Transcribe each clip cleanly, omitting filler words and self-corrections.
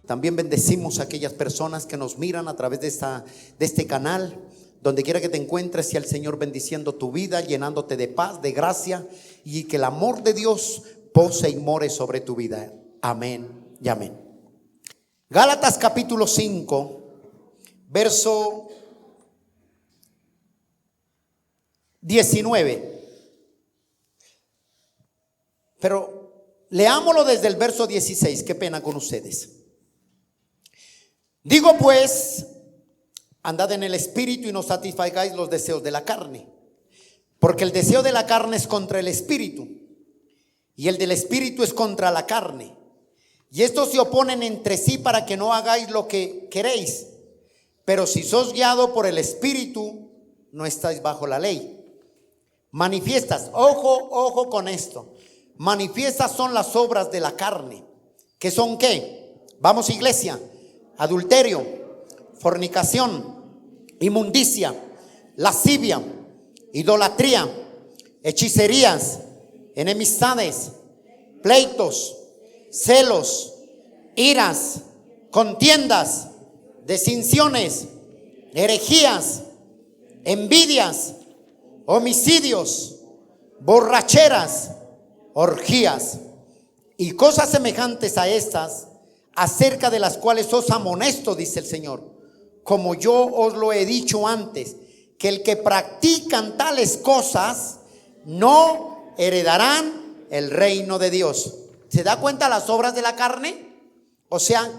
También bendecimos a aquellas personas que nos miran a través de este canal. Donde quiera que te encuentres, sea el Señor bendiciendo tu vida, llenándote de paz, de gracia, y que el amor de Dios pose y more sobre tu vida. Amén y amén. Gálatas capítulo 5, verso 19. Pero leámoslo desde el verso 16. Qué pena con ustedes. Digo pues, andad en el espíritu y no satisfagáis los deseos de la carne, porque el deseo de la carne es contra el espíritu, y el del espíritu es contra la carne, y estos se oponen entre sí para que no hagáis lo que queréis. Pero si sos guiado por el espíritu, no estáis bajo la ley. Manifiestas, ojo con esto, manifiestas son las obras de la carne, que son ¿qué? Vamos, iglesia: adulterio, fornicación, inmundicia, lascivia, idolatría, hechicerías, enemistades, pleitos, celos, iras, contiendas, disensiones, herejías, envidias, homicidios, borracheras, orgías y cosas semejantes a estas, acerca de las cuales os amonesto, dice el Señor, como yo os lo he dicho antes, que el que practican tales cosas no heredarán el reino de Dios. ¿Se da cuenta las obras de la carne? O sea,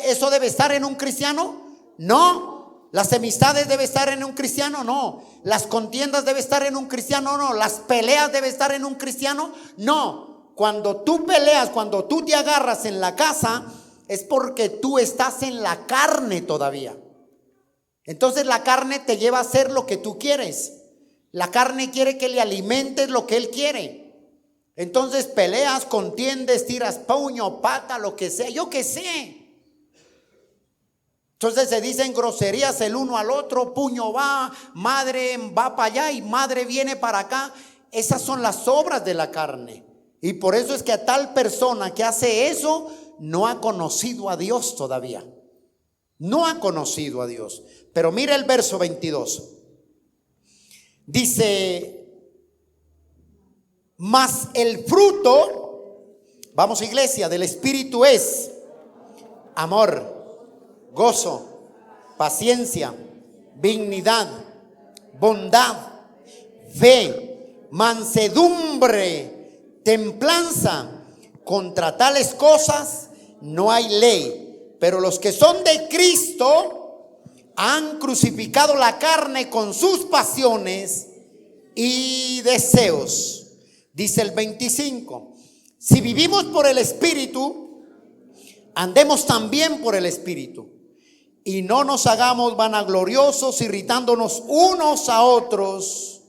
¿eso debe estar en un cristiano? No. ¿Las enemistades debe estar en un cristiano? No. ¿Las contiendas debe estar en un cristiano? No. ¿Las peleas debe estar en un cristiano? No. Cuando tú peleas, cuando tú te agarras en la casa, es porque tú estás en la carne todavía. Entonces la carne te lleva a hacer lo que tú quieres. La carne quiere que le alimentes lo que él quiere. Entonces peleas, contiendes, tiras puño, pata, lo que sea, yo qué sé. Entonces se dicen groserías el uno al otro, puño va, madre va para allá y madre viene para acá. Esas son las obras de la carne. Y por eso es que a tal persona que hace eso no ha conocido a Dios todavía. No ha conocido a Dios. Pero mira el verso 22. Dice: mas el fruto, vamos iglesia, del Espíritu es amor, gozo, paciencia, benignidad, bondad, fe, mansedumbre, templanza. Contra tales cosas no hay ley. Pero los que son de Cristo han crucificado la carne con sus pasiones y deseos. Dice el 25: si vivimos por el Espíritu, andemos también por el Espíritu, y no nos hagamos vanagloriosos, irritándonos unos a otros,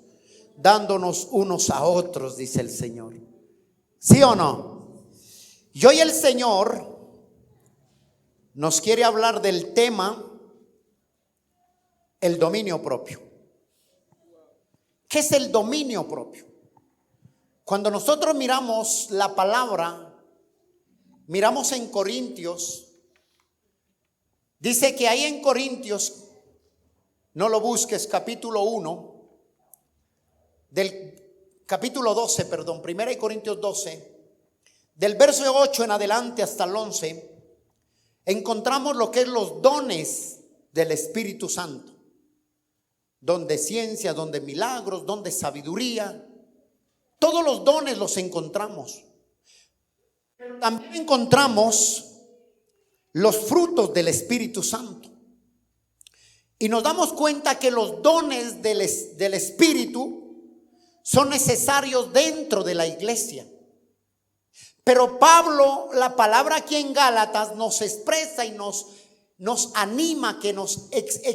dándonos unos a otros, dice el Señor. ¿Sí o no? Y hoy el Señor nos quiere hablar del tema, el dominio propio. ¿Qué es el dominio propio? Cuando nosotros miramos la palabra, miramos en Corintios, dice que ahí en Corintios, no lo busques, capítulo 1, del capítulo 12, perdón, 1 Corintios 12, del verso 8 en adelante hasta el 11, encontramos lo que es los dones del Espíritu Santo. Don de ciencia, don de milagros, don de sabiduría. Todos los dones los encontramos. También encontramos los frutos del Espíritu Santo. Y nos damos cuenta que los dones del Espíritu son necesarios dentro de la iglesia. Pero Pablo, la palabra aquí en Gálatas, nos expresa y nos anima que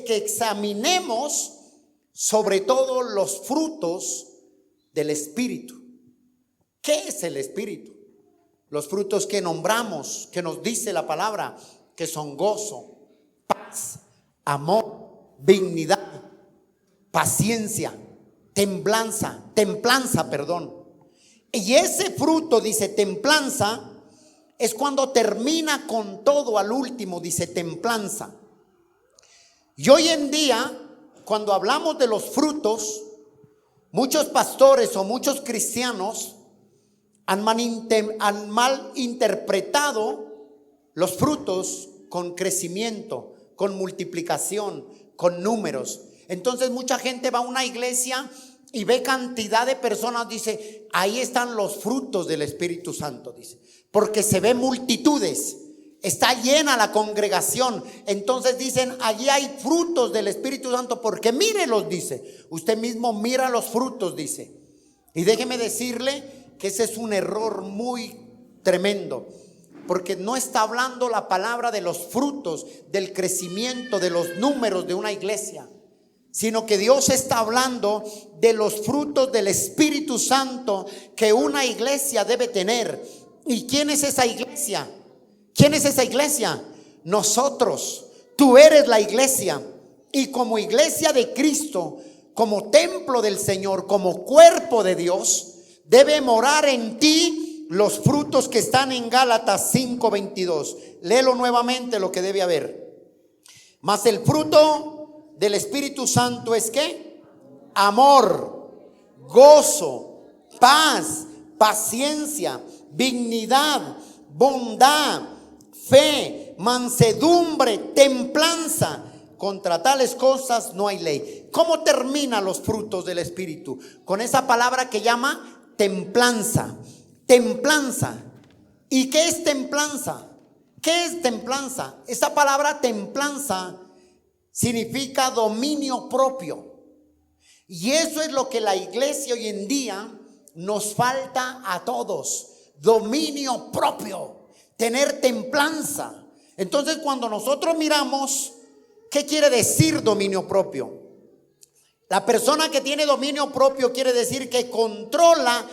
que examinemos sobre todo los frutos del Espíritu. ¿Qué es el Espíritu? Los frutos que nombramos, que nos dice la palabra, que son gozo, paz, amor, benignidad, paciencia, templanza, perdón. Y ese fruto, dice templanza, es cuando termina con todo al último, dice templanza. Y hoy en día, cuando hablamos de los frutos, muchos pastores o muchos cristianos han mal interpretado los frutos con crecimiento, con multiplicación, con números. Entonces mucha gente va a una iglesia y ve cantidad de personas, dice, ahí están los frutos del Espíritu Santo, dice, porque se ve multitudes, está llena la congregación. Entonces dicen, allí hay frutos del Espíritu Santo, porque mírelos, dice. Usted mismo mira los frutos, dice. Y déjeme decirle que ese es un error muy tremendo, porque no está hablando la palabra de los frutos, del crecimiento, de los números de una iglesia, sino que Dios está hablando de los frutos del Espíritu Santo que una iglesia debe tener. ¿Y quién es esa iglesia? ¿Quién es esa iglesia? Nosotros. Tú eres la iglesia. Y como iglesia de Cristo, como templo del Señor, como cuerpo de Dios, debe morar en ti los frutos que están en Gálatas 5:22. Léelo nuevamente lo que debe haber. Mas el fruto del Espíritu Santo es ¿qué? Amor, gozo, paz, paciencia, dignidad, bondad, fe, mansedumbre, templanza. Contra tales cosas no hay ley. ¿Cómo terminan los frutos del Espíritu? Con esa palabra que llama templanza. Templanza. ¿Y qué es templanza? ¿Qué es templanza? Esa palabra templanza significa dominio propio. Y eso es lo que la iglesia hoy en día nos falta a todos. Dominio propio. Tener templanza. Entonces cuando nosotros miramos, ¿qué quiere decir dominio propio? La persona que tiene dominio propio quiere decir que controla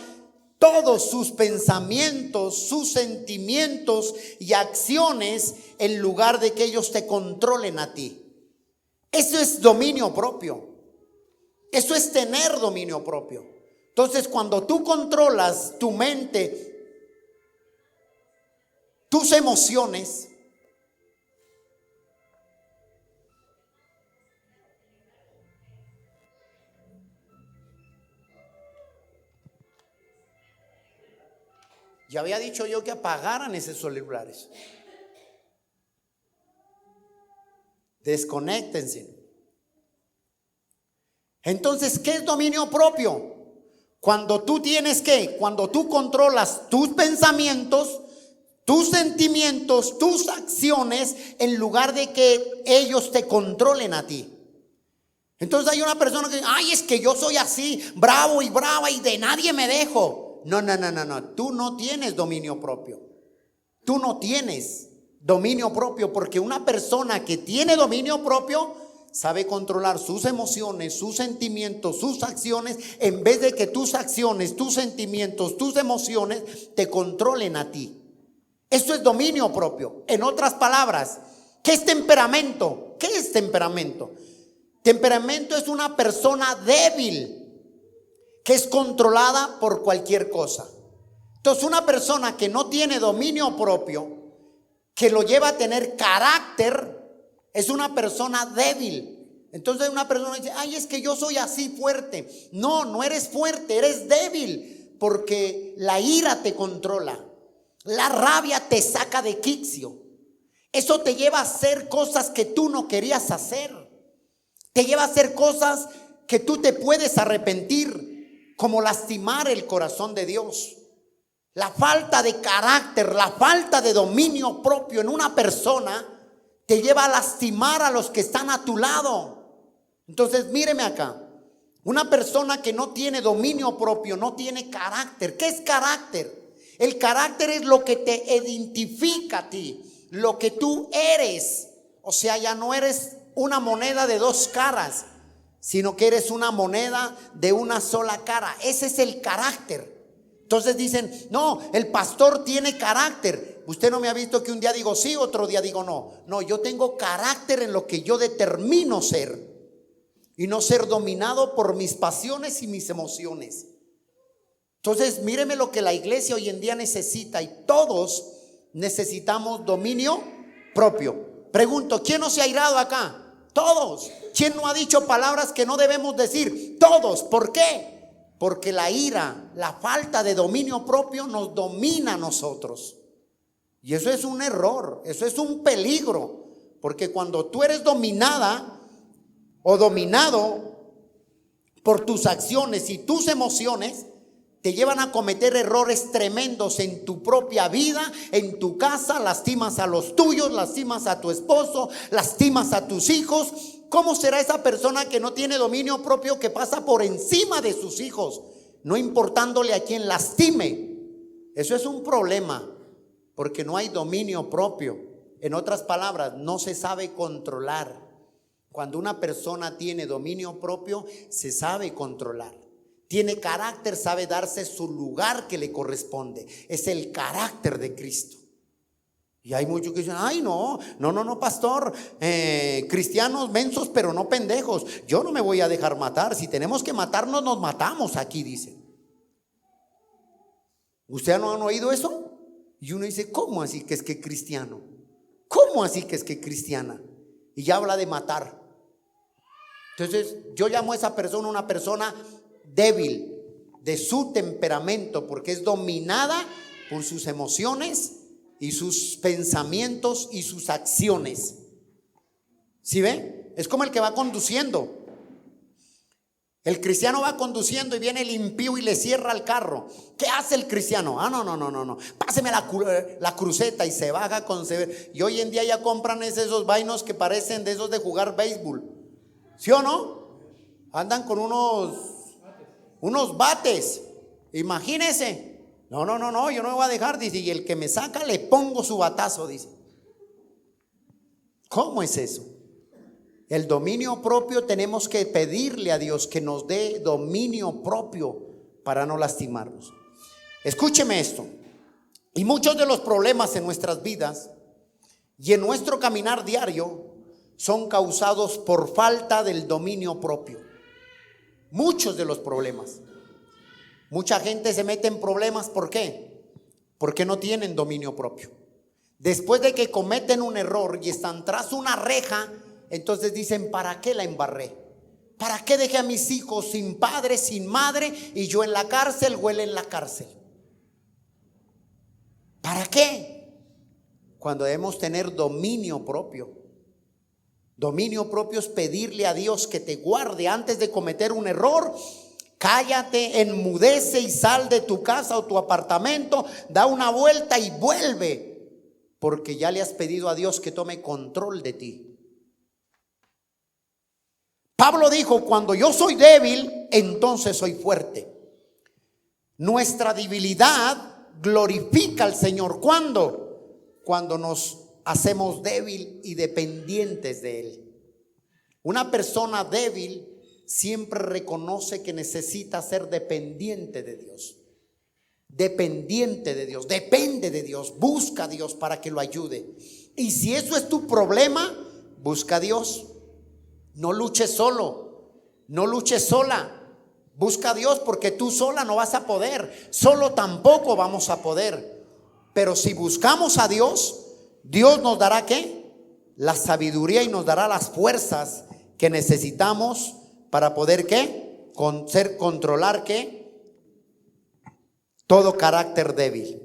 todos sus pensamientos, sus sentimientos y acciones en lugar de que ellos te controlen a ti. Eso es dominio propio. Eso es tener dominio propio. Entonces, cuando tú controlas tu mente, tus emociones, ya había dicho yo que apagaran esos celulares. Desconéctense. Entonces, ¿qué es dominio propio? Cuando tú tienes que, cuando tú controlas tus pensamientos, tus sentimientos, tus acciones, en lugar de que ellos te controlen a ti. Entonces hay una persona que dice, ay, es que yo soy así, bravo y brava y de nadie me dejo. No, tú no tienes dominio propio. Tú no tienes dominio propio, porque una persona que tiene dominio propio sabe controlar sus emociones, sus sentimientos, sus acciones, en vez de que tus acciones, tus sentimientos, tus emociones te controlen a ti. Eso es dominio propio. En otras palabras, ¿qué es temperamento? ¿Qué es temperamento? Temperamento es una persona débil que es controlada por cualquier cosa. Entonces, una persona que no tiene dominio propio, que lo lleva a tener carácter, es una persona débil. Entonces una persona dice, ay, es que yo soy así fuerte. No, no eres fuerte, eres débil, porque la ira te controla, la rabia te saca de quicio. Eso te lleva a hacer cosas que tú no querías hacer. Te lleva a hacer cosas que tú te puedes arrepentir, como lastimar el corazón de Dios. La falta de carácter, la falta de dominio propio en una persona te lleva a lastimar a los que están a tu lado. Entonces, míreme acá. Una persona que no tiene dominio propio, no tiene carácter. ¿Qué es carácter? El carácter es lo que te identifica a ti, lo que tú eres. O sea, ya no eres una moneda de dos caras, sino que eres una moneda de una sola cara. Ese es el carácter. Entonces dicen, no, el pastor tiene carácter. Usted no me ha visto que un día digo sí, otro día digo no. No, yo tengo carácter en lo que yo determino ser, y no ser dominado por mis pasiones y mis emociones. Entonces míreme lo que la iglesia hoy en día necesita, y todos necesitamos dominio propio. Pregunto, ¿quién no se ha irado acá? Todos. ¿Quién no ha dicho palabras que no debemos decir? Todos. ¿Por qué? Porque la ira, la falta de dominio propio nos domina a nosotros. Y eso es un error, eso es un peligro. Porque cuando tú eres dominada o dominado por tus acciones y tus emociones, te llevan a cometer errores tremendos en tu propia vida, en tu casa. Lastimas a los tuyos, lastimas a tu esposo, lastimas a tus hijos. ¿Cómo será esa persona que no tiene dominio propio, que pasa por encima de sus hijos, no importándole a quien lastime? Eso es un problema, porque no hay dominio propio. En otras palabras, no se sabe controlar. Cuando una persona tiene dominio propio, se sabe controlar. Tiene carácter, sabe darse su lugar que le corresponde. Es el carácter de Cristo. Y hay muchos que dicen, ay no, pastor, cristianos mensos pero no pendejos. Yo no me voy a dejar matar. Si tenemos que matarnos, nos matamos aquí, dice. ¿Ustedes no han oído eso? Y uno dice, ¿cómo así que es que cristiano? ¿Cómo así que es que cristiana? Y ya habla de matar. Entonces yo llamo a esa persona una persona débil de su temperamento, porque es dominada por sus emociones y sus pensamientos y sus acciones. ¿Sí ve? Es como el que va conduciendo. El cristiano va conduciendo y viene el impío y le cierra el carro. ¿Qué hace el cristiano? No. Páseme la cruceta, y se baja con severo. Y hoy en día ya compran esos vainos que parecen de esos de jugar béisbol. ¿Sí o no? Andan con unos bates. Imagínese. No, yo no me voy a dejar, dice. Y el que me saca le pongo su batazo, dice. ¿Cómo es eso? El dominio propio, tenemos que pedirle a Dios que nos dé dominio propio para no lastimarnos. Escúcheme esto. Y muchos de los problemas en nuestras vidas y en nuestro caminar diario son causados por falta del dominio propio. Muchos de los problemas. Mucha gente se mete en problemas, ¿por qué? Porque no tienen dominio propio. Después de que cometen un error y están tras una reja, entonces dicen, ¿para qué la embarré? ¿Para qué dejé a mis hijos sin padre, sin madre, y yo en la cárcel o él en la cárcel? ¿Para qué? Cuando debemos tener dominio propio. Dominio propio es pedirle a Dios que te guarde antes de cometer un error. Cállate, enmudece y sal de tu casa o tu apartamento, da una vuelta y vuelve, porque ya le has pedido a Dios que tome control de ti. Pablo dijo, cuando yo soy débil, entonces soy fuerte. Nuestra debilidad glorifica al Señor. ¿Cuándo? Cuando nos hacemos débil y dependientes de Él. Una persona débil siempre reconoce que necesita ser dependiente de Dios. Dependiente de Dios, depende de Dios, busca a Dios para que lo ayude. Y si eso es tu problema, busca a Dios. No luches solo, no luches sola. Busca a Dios, porque tú sola no vas a poder, solo tampoco vamos a poder. Pero si buscamos a Dios, Dios nos dará ¿qué? La sabiduría, y nos dará las fuerzas que necesitamos para poder ¿qué? Controlar ¿qué? Todo carácter débil.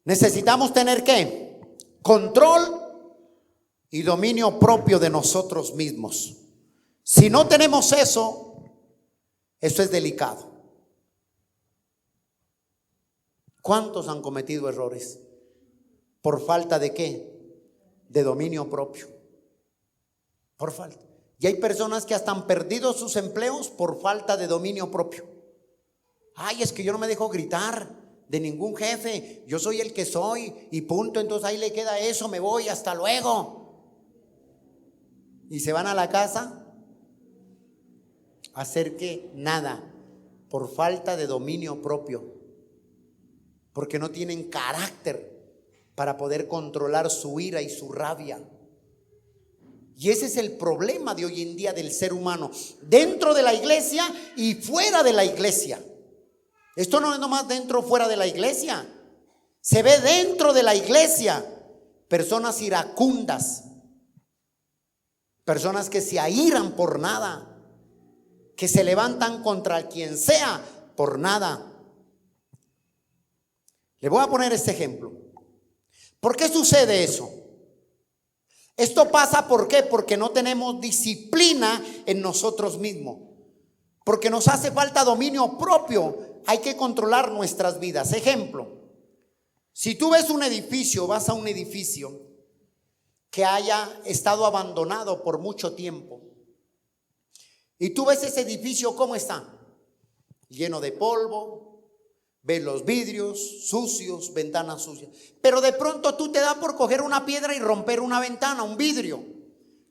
Necesitamos tener ¿qué? Control y dominio propio de nosotros mismos. Si no tenemos eso es delicado. ¿Cuántos han cometido errores? ¿Por falta de qué? De dominio propio. Por falta. Y hay personas que hasta han perdido sus empleos por falta de dominio propio. Ay, es que yo no me dejo gritar de ningún jefe, yo soy el que soy y punto. Entonces ahí le queda eso, me voy, hasta luego. Y se van a la casa a hacer que nada, por falta de dominio propio, porque no tienen carácter para poder controlar su ira y su rabia. Y ese es el problema de hoy en día del ser humano, dentro de la iglesia y fuera de la iglesia. Esto no es nomás dentro o fuera de la iglesia. Se ve dentro de la iglesia personas iracundas, personas que se airan por nada, que se levantan contra quien sea por nada. Le voy a poner este ejemplo. ¿Por qué sucede eso? Esto pasa, ¿por qué? Porque no tenemos disciplina en nosotros mismos. Porque nos hace falta dominio propio. Hay que controlar nuestras vidas. Ejemplo, si tú ves un edificio, vas a un edificio que haya estado abandonado por mucho tiempo, y tú ves ese edificio, ¿cómo está? Lleno de polvo, ves los vidrios sucios, ventanas sucias. Pero de pronto tú te da por coger una piedra y romper una ventana, un vidrio.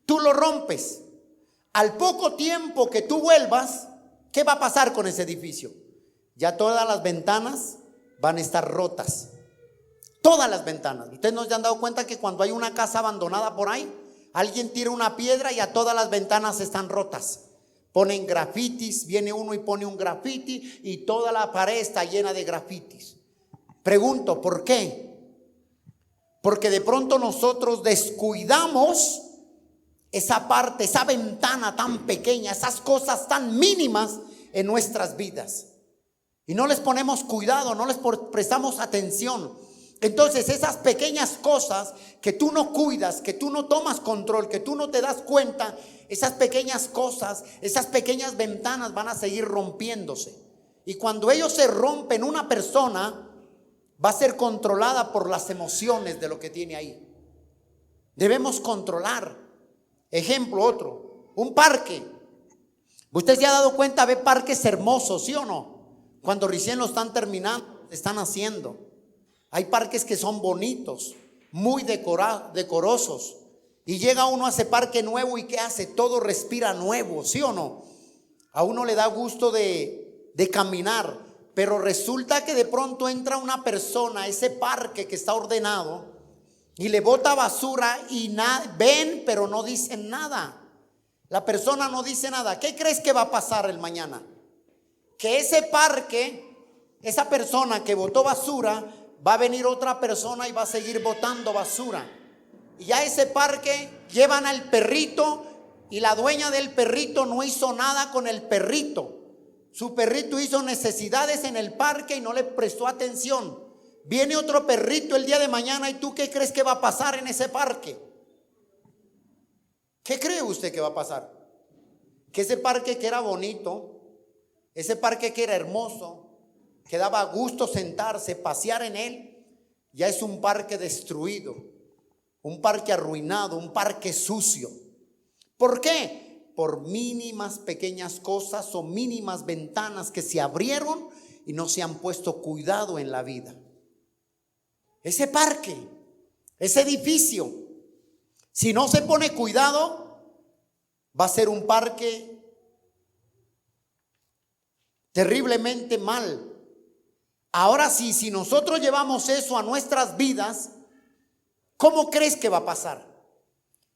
Tú lo rompes. Al poco tiempo que tú vuelvas, ¿qué va a pasar con ese edificio? Ya todas las ventanas van a estar rotas. Todas las ventanas. Ustedes no se han dado cuenta que cuando hay una casa abandonada por ahí, alguien tira una piedra y a todas las ventanas están rotas. Ponen grafitis, viene uno y pone un grafiti y toda la pared está llena de grafitis. Pregunto, ¿por qué? Porque de pronto nosotros descuidamos esa parte, esa ventana tan pequeña, esas cosas tan mínimas en nuestras vidas. Y no les ponemos cuidado, no les prestamos atención. Entonces esas pequeñas cosas que tú no cuidas, que tú no tomas control, que tú no te das cuenta, esas pequeñas cosas, esas pequeñas ventanas van a seguir rompiéndose. Y cuando ellos se rompen, una persona va a ser controlada por las emociones de lo que tiene ahí. Debemos controlar. Ejemplo otro, un parque. Usted se ha dado cuenta, ve parques hermosos, ¿sí o no? Cuando recién lo están terminando, están haciendo. Hay parques que son bonitos, muy decorosos. Y llega uno a ese parque nuevo y ¿qué hace? Todo respira nuevo, ¿sí o no? A uno le da gusto de caminar. Pero resulta que de pronto entra una persona a ese parque que está ordenado y le bota basura y ven pero no dicen nada. La persona no dice nada. ¿Qué crees que va a pasar el mañana? Que ese parque, esa persona que botó basura, va a venir otra persona y va a seguir botando basura. Y ya ese parque llevan al perrito y la dueña del perrito no hizo nada con el perrito. Su perrito hizo necesidades en el parque y no le prestó atención. Viene otro perrito el día de mañana y ¿tú qué crees que va a pasar en ese parque? ¿Qué cree usted que va a pasar? Que ese parque que era bonito, ese parque que era hermoso, que daba gusto sentarse, pasear en él, ya es un parque destruido, un parque arruinado, un parque sucio. ¿Por qué? Por mínimas pequeñas cosas o mínimas ventanas que se abrieron y no se han puesto cuidado en la vida. Ese parque, ese edificio, si no se pone cuidado, va a ser un parque terriblemente mal. Ahora sí, si nosotros llevamos eso a nuestras vidas, ¿cómo crees que va a pasar?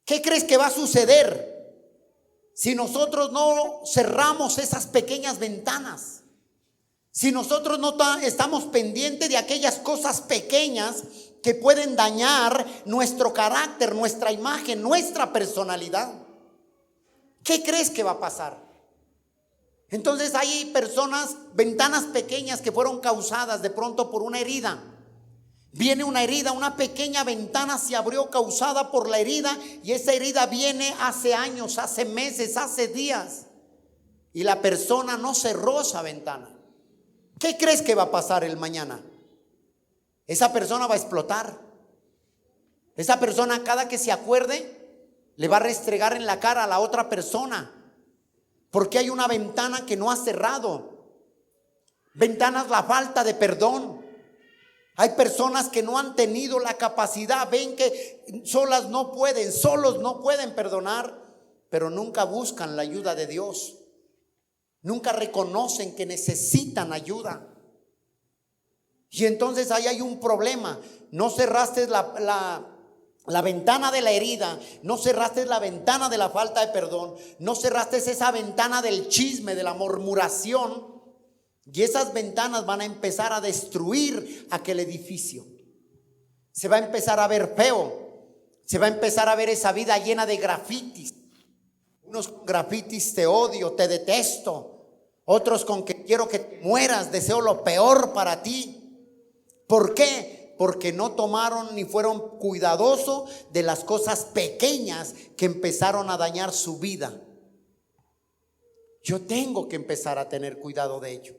¿Qué crees que va a suceder si nosotros no cerramos esas pequeñas ventanas? Si nosotros no estamos pendientes de aquellas cosas pequeñas que pueden dañar nuestro carácter, nuestra imagen, nuestra personalidad, ¿qué crees que va a pasar? Entonces hay personas, ventanas pequeñas que fueron causadas de pronto por una herida. Viene una herida, una pequeña ventana se abrió causada por la herida y esa herida viene hace años, hace meses, hace días. Y la persona no cerró esa ventana. ¿Qué crees que va a pasar el mañana? Esa persona va a explotar. Esa persona cada que se acuerde le va a restregar en la cara a la otra persona. Porque hay una ventana que no ha cerrado. Ventanas, la falta de perdón. Hay personas que no han tenido la capacidad, ven que solos no pueden perdonar, pero nunca buscan la ayuda de Dios. Nunca reconocen que necesitan ayuda. Y entonces ahí hay un problema. No cerraste la ventana de la herida, no cerraste la ventana de la falta de perdón, no cerraste esa ventana del chisme, de la murmuración, y esas ventanas van a empezar a destruir aquel edificio. Se va a empezar a ver feo. Se va a empezar a ver esa vida llena de grafitis. Unos con grafitis: te odio, te detesto. Otros con que quiero que te mueras, deseo lo peor para ti. ¿Por qué? Porque no tomaron ni fueron cuidadosos de las cosas pequeñas que empezaron a dañar su vida. Yo tengo que empezar a tener cuidado de ello.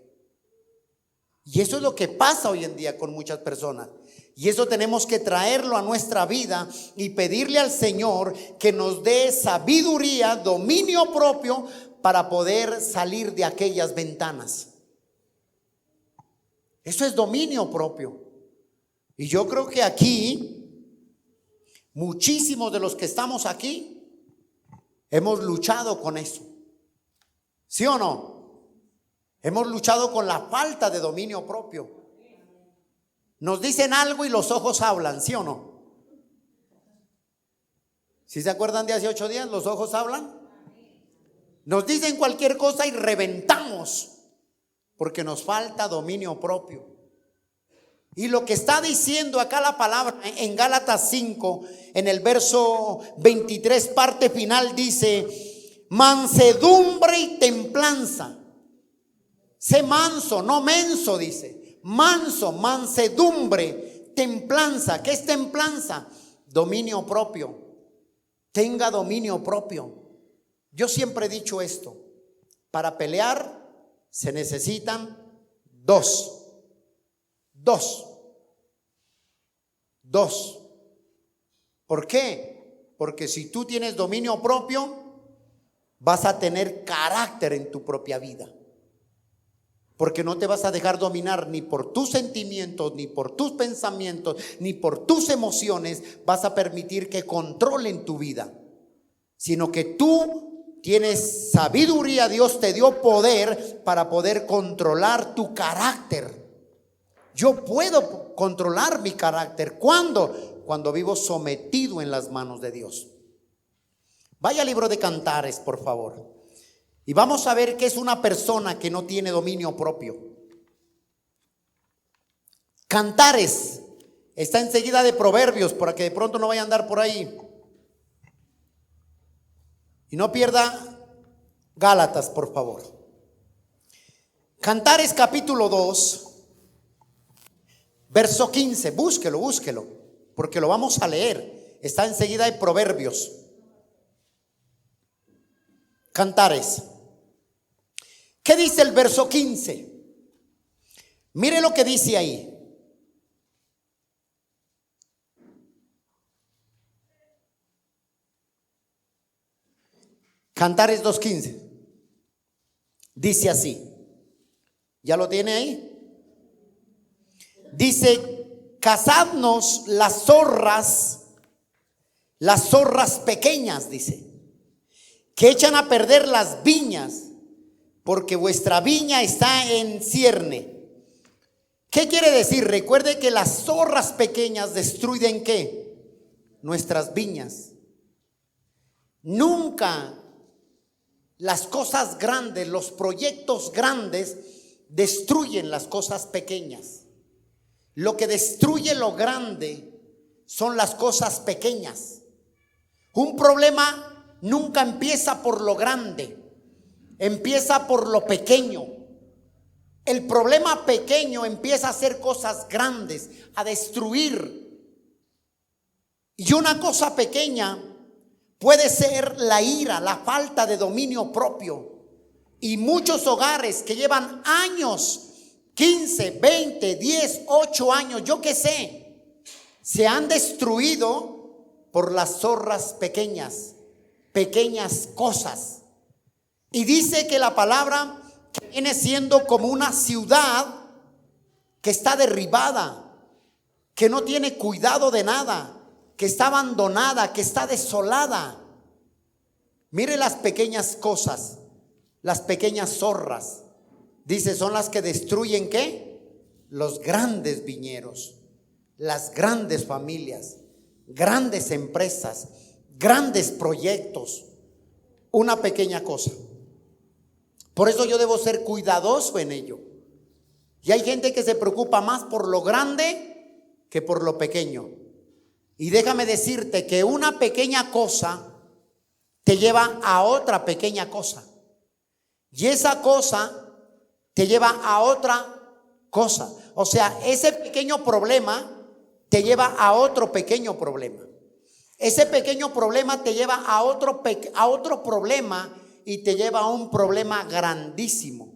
Y eso es lo que pasa hoy en día con muchas personas. Y eso tenemos que traerlo a nuestra vida y pedirle al Señor que nos dé sabiduría, dominio propio para poder salir de aquellas ventanas. Eso es dominio propio. Y yo creo que aquí, muchísimos de los que estamos aquí, hemos luchado con eso. ¿Sí o no? Hemos luchado con la falta de dominio propio. Nos dicen algo y los ojos hablan, ¿sí o no? ¿Sí se acuerdan de hace 8 días? Los ojos hablan. Nos dicen cualquier cosa y reventamos porque nos falta dominio propio. Y lo que está diciendo acá la palabra en Gálatas 5, en el verso 23, parte final, dice: mansedumbre y templanza. Sé manso, no menso, dice. Manso, mansedumbre, templanza. ¿Qué es templanza? Dominio propio. Tenga dominio propio. Yo siempre he dicho esto: para pelear se necesitan dos. ¿Por qué? Porque si tú tienes dominio propio, vas a tener carácter en tu propia vida. Porque no te vas a dejar dominar ni por tus sentimientos, ni por tus pensamientos, ni por tus emociones. Vas a permitir que controlen tu vida, sino que tú tienes sabiduría. Dios te dio poder para poder controlar tu carácter. Yo puedo controlar mi carácter. ¿Cuándo? Cuando vivo sometido en las manos de Dios. Vaya al libro de Cantares, por favor. Y vamos a ver qué es una persona que no tiene dominio propio. Cantares está enseguida de Proverbios, para que de pronto no vaya a andar por ahí. Y no pierda Gálatas, por favor. Cantares capítulo 2, verso 15. Búsquelo, porque lo vamos a leer. Está enseguida de Proverbios. Cantares. ¿Qué dice el verso 15? Mire lo que dice ahí. Cantares 2:15. Dice así. ¿Ya lo tiene ahí? Dice: cazadnos las zorras pequeñas, dice, que echan a perder las viñas, porque vuestra viña está en cierne. ¿Qué quiere decir? Recuerde que las zorras pequeñas destruyen ¿qué? Nuestras viñas. Nunca las cosas grandes, los proyectos grandes destruyen las cosas pequeñas. Lo que destruye lo grande son las cosas pequeñas. Un problema nunca empieza por lo grande, empieza por lo pequeño. El problema pequeño empieza a hacer cosas grandes, a destruir. Y una cosa pequeña puede ser la ira, la falta de dominio propio. Y muchos hogares que llevan años, 15, 20, 10, 8 años, yo qué sé, se han destruido por las zorras pequeñas cosas. Y dice que la palabra que viene siendo como una ciudad que está derribada, que no tiene cuidado de nada, que está abandonada, que está desolada. Mire las pequeñas cosas, las pequeñas zorras. Dice, son las que destruyen ¿qué? Los grandes viñeros, las grandes familias, grandes empresas, grandes proyectos. Una pequeña cosa. Por eso yo debo ser cuidadoso en ello. Y hay gente que se preocupa más por lo grande que por lo pequeño. Y déjame decirte que una pequeña cosa te lleva a otra pequeña cosa. Y esa cosa te lleva a otra cosa. O sea, ese pequeño problema te lleva a otro pequeño problema. Ese pequeño problema te lleva a otro problema y te lleva a un problema grandísimo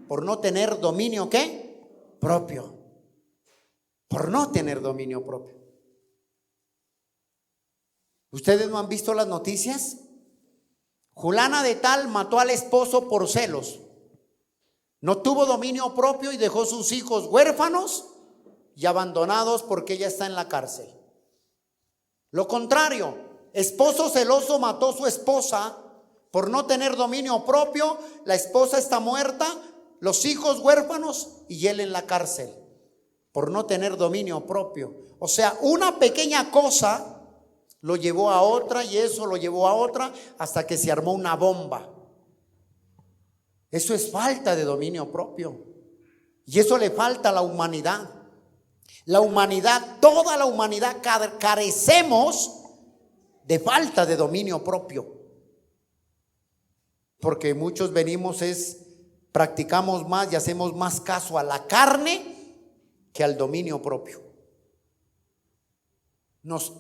por no tener dominio, ¿qué? Propio. Por no tener dominio propio. ¿Ustedes no han visto las noticias? Fulana de tal mató al esposo por celos. No tuvo dominio propio y dejó sus hijos huérfanos y abandonados porque ella está en la cárcel. Lo contrario, esposo celoso mató a su esposa por no tener dominio propio. La esposa está muerta, los hijos huérfanos y él en la cárcel por no tener dominio propio. O sea, una pequeña cosa lo llevó a otra y eso lo llevó a otra hasta que se armó una bomba. Eso es falta de dominio propio. Y eso le falta a la humanidad. La humanidad, toda la humanidad carecemos de falta de dominio propio. Porque muchos practicamos más y hacemos más caso a la carne que al dominio propio. Nos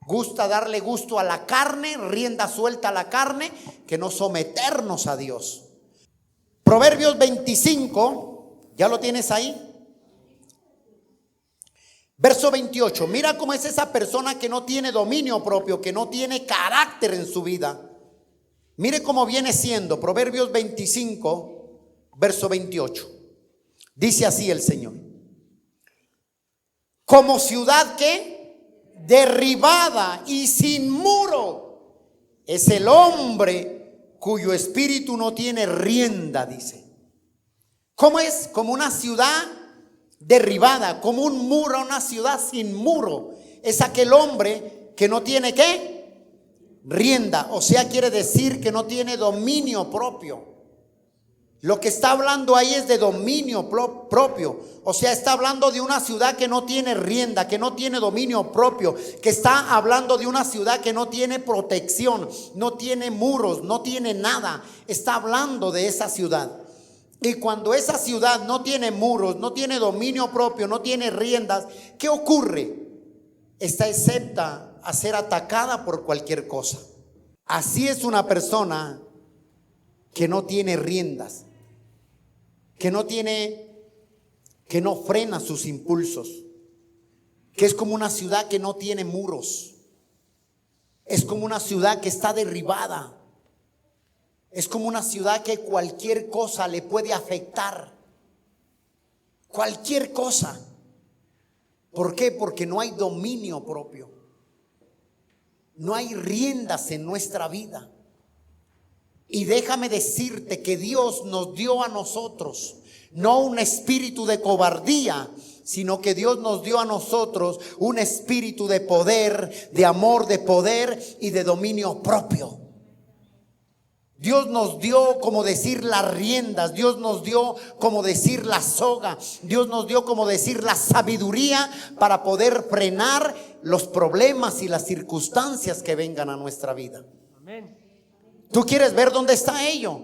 gusta darle gusto a la carne, rienda suelta a la carne, que no someternos a Dios. Proverbios 25, ¿ya lo tienes ahí? Verso 28, mira cómo es esa persona que no tiene dominio propio, que no tiene carácter en su vida. Mire cómo viene siendo. Proverbios 25, verso 28. Dice así el Señor: como ciudad que derribada y sin muro es el hombre cuyo espíritu no tiene rienda, dice. ¿Cómo es? Como una ciudad derribada, como un muro, una ciudad sin muro. Es aquel hombre que no tiene ¿qué? Rienda. O sea, quiere decir que no tiene dominio propio. Lo que está hablando ahí es de dominio propio. O sea, está hablando de una ciudad que no tiene rienda, que no tiene dominio propio, que está hablando de una ciudad que no tiene protección, no tiene muros, no tiene nada. Está hablando de esa ciudad. Y cuando esa ciudad no tiene muros, no tiene dominio propio, no tiene riendas, ¿qué ocurre? Está excepta a ser atacada por cualquier cosa. Así es una persona que no tiene riendas, que no frena sus impulsos, que es como una ciudad que no tiene muros, es como una ciudad que está derribada. Es como una ciudad que cualquier cosa le puede afectar. Cualquier cosa. ¿Por qué? Porque no hay dominio propio. No hay riendas en nuestra vida. Y déjame decirte que Dios nos dio a nosotros no un espíritu de cobardía, sino que Dios nos dio a nosotros un espíritu de poder, de amor, de poder y de dominio propio. Dios nos dio, como decir, las riendas. Dios nos dio, como decir, la soga. Dios nos dio, como decir, la sabiduría para poder frenar los problemas y las circunstancias que vengan a nuestra vida. Amén. ¿Tú quieres ver dónde está ello?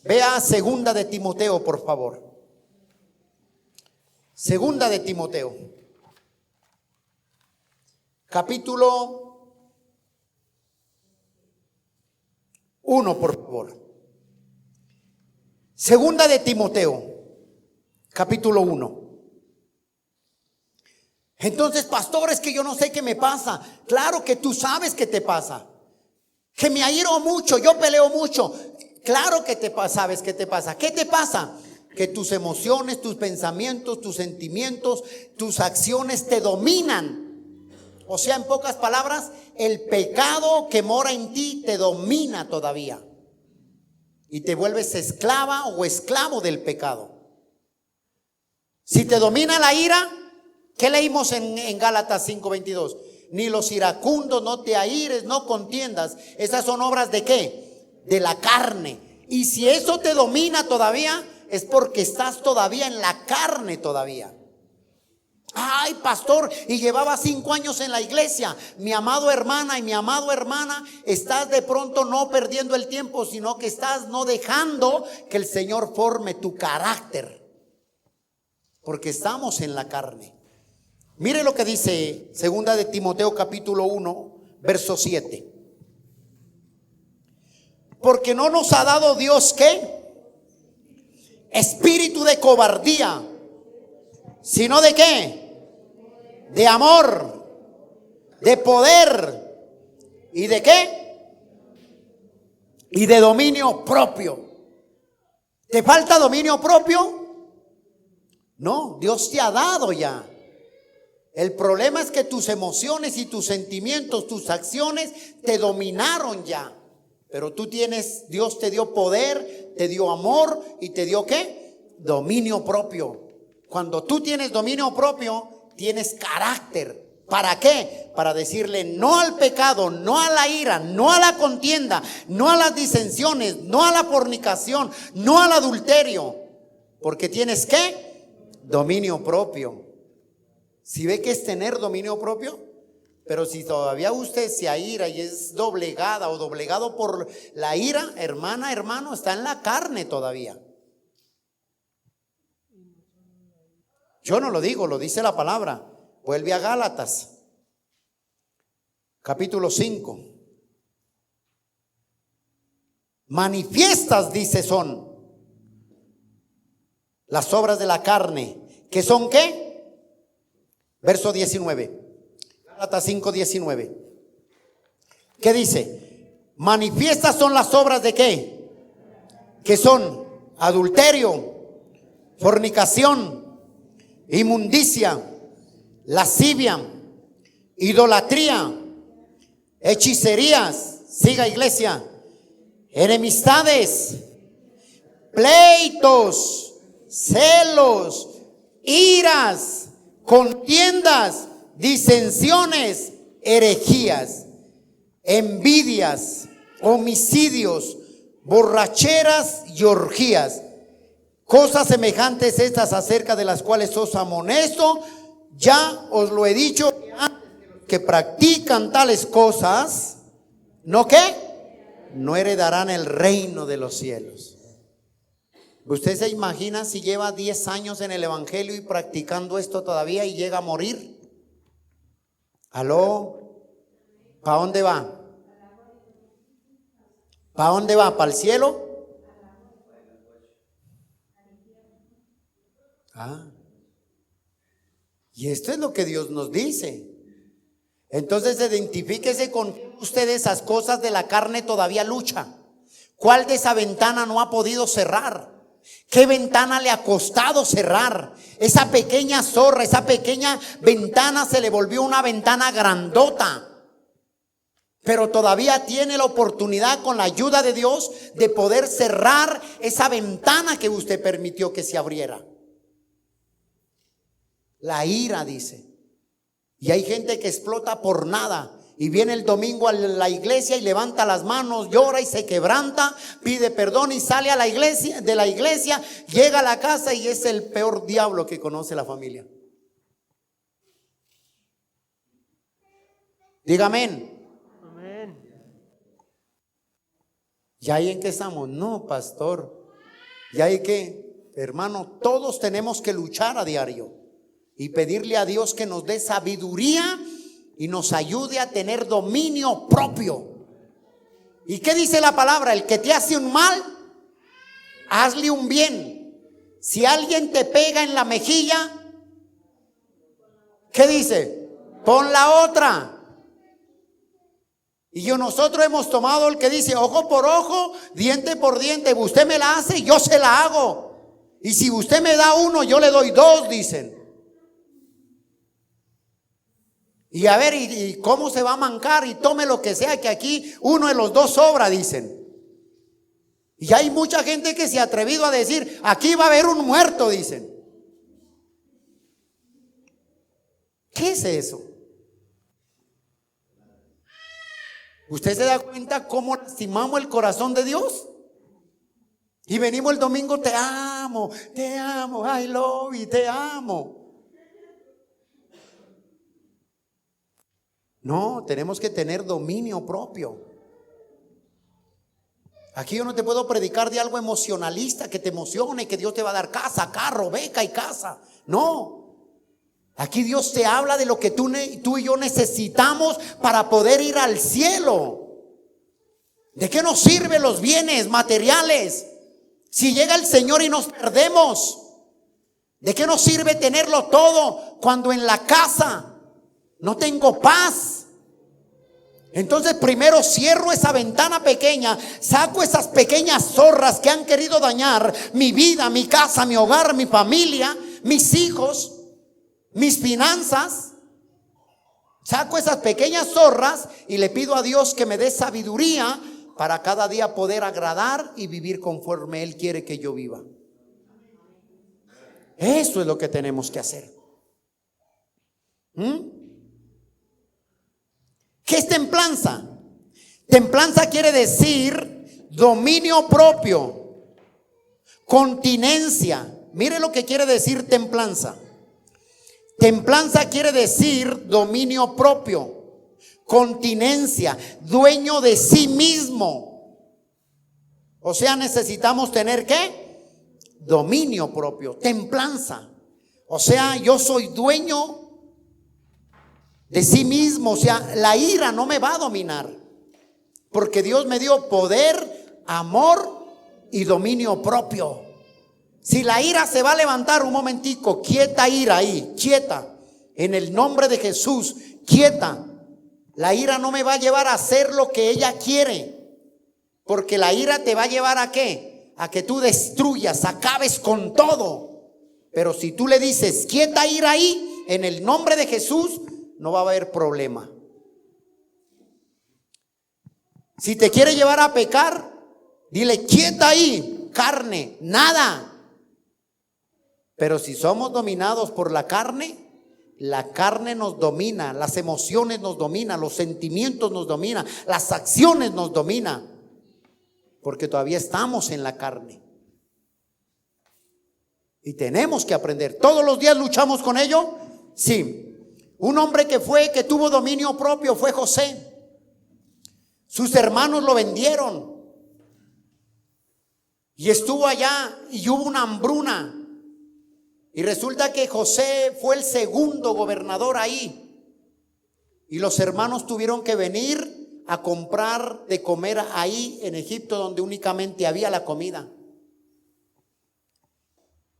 Vea segunda de Timoteo, por favor. Segunda de Timoteo, capítulo 1, por favor. Segunda de Timoteo, capítulo 1. Entonces, pastor, es que yo no sé qué me pasa. Claro que tú sabes qué te pasa. Que me airo mucho, yo peleo mucho. Claro que sabes qué te pasa. ¿Qué te pasa? Que tus emociones, tus pensamientos, tus sentimientos, tus acciones te dominan. O sea, en pocas palabras, el pecado que mora en ti te domina todavía. Y te vuelves esclava o esclavo del pecado. Si te domina la ira, ¿qué leímos en Gálatas 5:22? Ni los iracundos, no te aires, no contiendas. Esas son obras ¿de qué? De la carne. Y si eso te domina todavía, es porque estás todavía en la carne todavía. Ay, pastor, y llevaba 5 años en la iglesia. Mi amado hermana y mi amado hermana, estás de pronto no perdiendo el tiempo, sino que estás no dejando que el Señor forme tu carácter, porque estamos en la carne. Mire lo que dice segunda de Timoteo capítulo 1, verso 7. Porque no nos ha dado Dios, ¿qué? Espíritu de cobardía, sino de ¿qué? De amor, de poder y de ¿qué? Y de dominio propio. ¿Te falta dominio propio? No, Dios te ha dado ya. El problema es que tus emociones y tus sentimientos, tus acciones te dominaron ya. Pero tú tienes, Dios te dio poder, te dio amor y te dio ¿qué? Dominio propio. Cuando tú tienes dominio propio, tienes carácter. ¿Para qué? Para decirle no al pecado, no a la ira, no a la contienda, no a las disensiones, no a la fornicación, no al adulterio. Porque tienes ¿qué? Dominio propio. Si ve que es tener dominio propio, pero si todavía usted se aira y es doblegada o doblegado por la ira, hermana, hermano, está en la carne todavía. Yo no lo digo, lo dice la palabra. Vuelve a Gálatas, capítulo 5. Manifiestas, dice, son las obras de la carne, que son ¿qué? Verso 19. Gálatas 5:19. ¿Qué dice? Manifiestas son las obras de ¿qué? Que son adulterio, fornicación, inmundicia, lascivia, idolatría, hechicerías, siga iglesia, enemistades, pleitos, celos, iras, contiendas, disensiones, herejías, envidias, homicidios, borracheras y orgías. Cosas semejantes estas, acerca de las cuales os amonesto, ya os lo he dicho, que practican tales cosas, ¿no qué? No heredarán el reino de los cielos. ¿Usted se imagina si lleva 10 años en el evangelio y practicando esto todavía y llega a morir? ¿Aló? ¿Para dónde va? ¿Para dónde va? ¿Para el cielo? Y esto es lo que Dios nos dice. Entonces identifíquese con usted esas cosas de la carne todavía lucha. ¿Cuál de esa ventana no ha podido cerrar? ¿Qué ventana le ha costado cerrar? Esa pequeña zorra, esa pequeña ventana se le volvió una ventana grandota. Pero todavía tiene la oportunidad, con la ayuda de Dios, de poder cerrar esa ventana que usted permitió que se abriera. La ira, dice. Y hay gente que explota por nada. Y viene el domingo a la iglesia y levanta las manos, llora y se quebranta, pide perdón y sale a la iglesia, de la iglesia, llega a la casa y es el peor diablo que conoce la familia. Diga amén. Amén. ¿Y ahí en qué estamos? No, pastor. ¿Y ahí qué? Hermano, todos tenemos que luchar a diario y pedirle a Dios que nos dé sabiduría y nos ayude a tener dominio propio. ¿Y qué dice la palabra? El que te hace un mal, hazle un bien. Si alguien te pega en la mejilla, ¿qué dice? Pon la otra. Y nosotros hemos tomado el que dice ojo por ojo, diente por diente. Usted me la hace, yo se la hago. Y si usted me da uno, yo le doy dos, dicen. Y a ver, ¿y cómo se va a mancar? Y tome lo que sea, que aquí uno de los dos sobra, dicen. Y hay mucha gente que se ha atrevido a decir, aquí va a haber un muerto, dicen. ¿Qué es eso? ¿Usted se da cuenta cómo lastimamos el corazón de Dios? Y venimos el domingo, te amo, I love you, te amo. No, tenemos que tener dominio propio. Aquí yo no te puedo predicar de algo emocionalista que te emocione, que Dios te va a dar casa, carro, beca y casa. No. Aquí Dios te habla de lo que tú y yo necesitamos para poder ir al cielo. ¿De qué nos sirven los bienes materiales si llega el Señor y nos perdemos? ¿De qué nos sirve tenerlo todo cuando en la casa no tengo paz? Entonces primero cierro esa ventana pequeña, saco esas pequeñas zorras que han querido dañar mi vida, mi casa, mi hogar, mi familia, mis hijos, mis finanzas. Saco esas pequeñas zorras y le pido a Dios que me dé sabiduría para cada día poder agradar y vivir conforme Él quiere que yo viva. Eso es lo que tenemos que hacer. ¿Qué es templanza? Templanza quiere decir dominio propio, continencia. Mire lo que quiere decir templanza. Templanza quiere decir dominio propio, continencia, dueño de sí mismo. O sea, necesitamos tener ¿qué? Dominio propio, templanza. O sea, yo soy dueño de sí mismo. O sea, la ira no me va a dominar, porque Dios me dio poder, amor y dominio propio. Si la ira se va a levantar, un momentico, quieta ira ahí, quieta, en el nombre de Jesús, quieta. La ira no me va a llevar a hacer lo que ella quiere, porque la ira te va a llevar a ¿qué? A que tú destruyas, acabes con todo. Pero si tú le dices quieta ira ahí, en el nombre de Jesús, no va a haber problema. Si te quiere llevar a pecar, dile quieta ahí, carne, nada. Pero si somos dominados por la carne nos domina, las emociones nos dominan, los sentimientos nos dominan, las acciones nos dominan, porque todavía estamos en la carne. Y tenemos que aprender. ¿Todos los días luchamos con ello? Sí. Un hombre que tuvo dominio propio fue José. Sus hermanos lo vendieron y estuvo allá y hubo una hambruna. Y resulta que José fue el segundo gobernador ahí. Y los hermanos tuvieron que venir a comprar de comer ahí en Egipto, donde únicamente había la comida.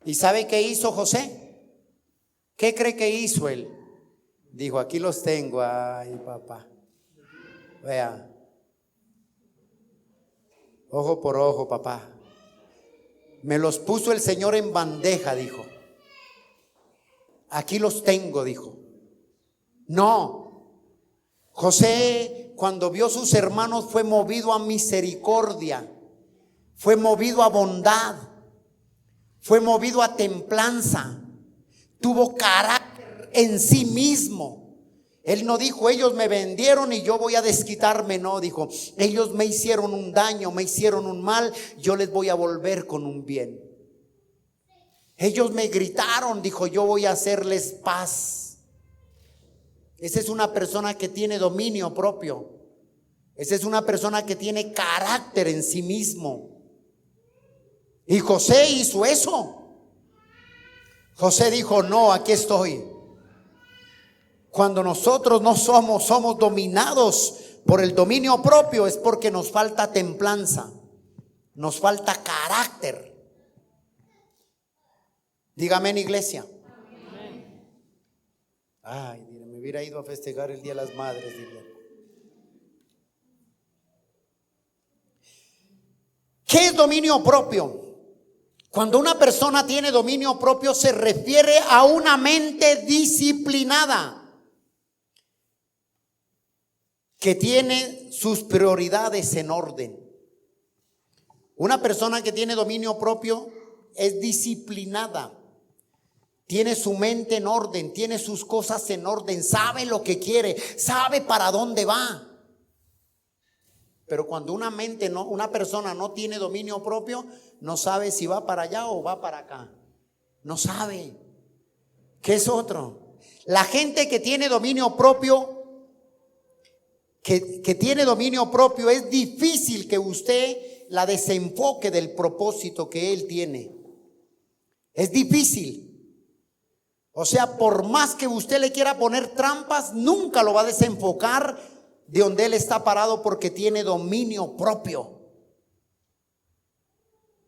¿Y sabe qué hizo José? ¿Qué cree que hizo él? Dijo, aquí los tengo. Ay, papá. Vea. Ojo por ojo, papá. Me los puso el Señor en bandeja, dijo. Aquí los tengo, dijo. No. José, cuando vio a sus hermanos, fue movido a misericordia, fue movido a bondad, fue movido a templanza, tuvo carácter en sí mismo. Él no dijo, ellos me vendieron y yo voy a desquitarme. No, dijo, ellos me hicieron un daño, me hicieron un mal, yo les voy a volver con un bien. Ellos me gritaron, dijo, yo voy a hacerles paz. Esa es una persona que tiene dominio propio. Esa es una persona que tiene carácter en sí mismo. Y José hizo eso. José dijo, no, aquí estoy. Cuando nosotros no somos dominados por el dominio propio, es porque nos falta templanza, nos falta carácter. Dígame en iglesia. Ay, me hubiera ido a festejar el Día de las Madres. ¿Qué es dominio propio? Cuando una persona tiene dominio propio, se refiere a una mente disciplinada, que tiene sus prioridades en orden. Una persona que tiene dominio propio es disciplinada. Tiene su mente en orden, tiene sus cosas en orden, sabe lo que quiere, sabe para dónde va. Pero cuando una persona no tiene dominio propio, no sabe si va para allá o va para acá. No sabe. ¿Qué es otro? La gente que tiene dominio propio que tiene dominio propio, es difícil que usted la desenfoque del propósito que él tiene. Es difícil. O sea, por más que usted le quiera poner trampas, nunca lo va a desenfocar de donde él está parado, porque tiene dominio propio.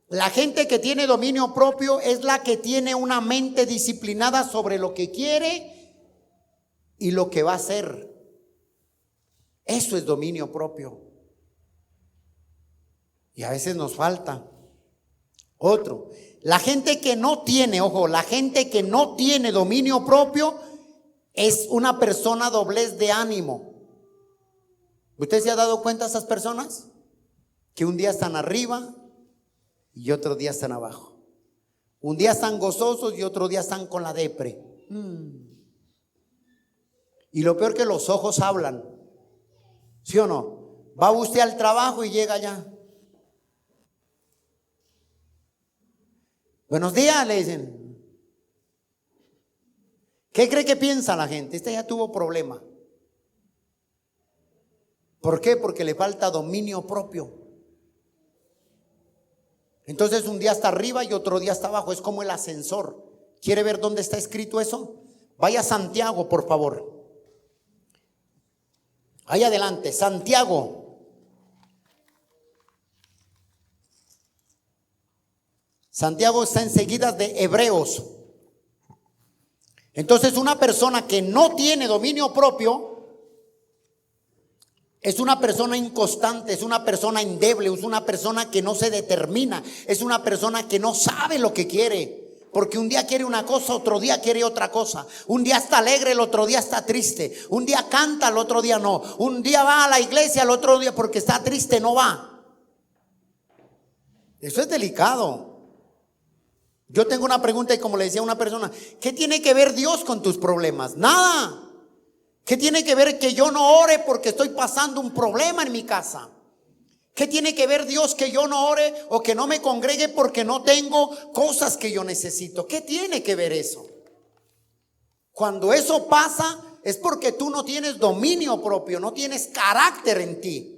La gente que tiene dominio propio es la que tiene una mente disciplinada sobre lo que quiere y lo que va a hacer. Eso es dominio propio. Y a veces nos falta. Otro, la gente que no tiene, ojo, la gente que no tiene dominio propio es una persona doblez de ánimo. ¿Usted se ha dado cuenta de esas personas? Que un día están arriba y otro día están abajo. Un día están gozosos y otro día están con la depre. Y lo peor, que los ojos hablan. ¿Sí o no? Va usted al trabajo y llega allá. Buenos días, le dicen. ¿Qué cree que piensa la gente? Este ya tuvo problema. ¿Por qué? Porque le falta dominio propio. Entonces un día está arriba y otro día está abajo. Es como el ascensor. ¿Quiere ver dónde está escrito eso? Vaya a Santiago, por favor. Ahí adelante, Santiago. Santiago está enseguida de Hebreos. Entonces, una persona que no tiene dominio propio es una persona inconstante, es una persona endeble, es una persona que no se determina, es una persona que no sabe lo que quiere. Porque un día quiere una cosa, otro día quiere otra cosa. Un día está alegre, el otro día está triste. Un día canta, el otro día no. Un día va a la iglesia, el otro día porque está triste no va. Eso es delicado. Yo tengo una pregunta y, como le decía a una persona, ¿qué tiene que ver Dios con tus problemas? Nada. ¿Qué tiene que ver que yo no ore porque estoy pasando un problema en mi casa? ¿Qué tiene que ver Dios que yo no ore o que no me congregue porque no tengo cosas que yo necesito? ¿Qué tiene que ver eso? Cuando eso pasa es porque tú no tienes dominio propio, no tienes carácter en ti.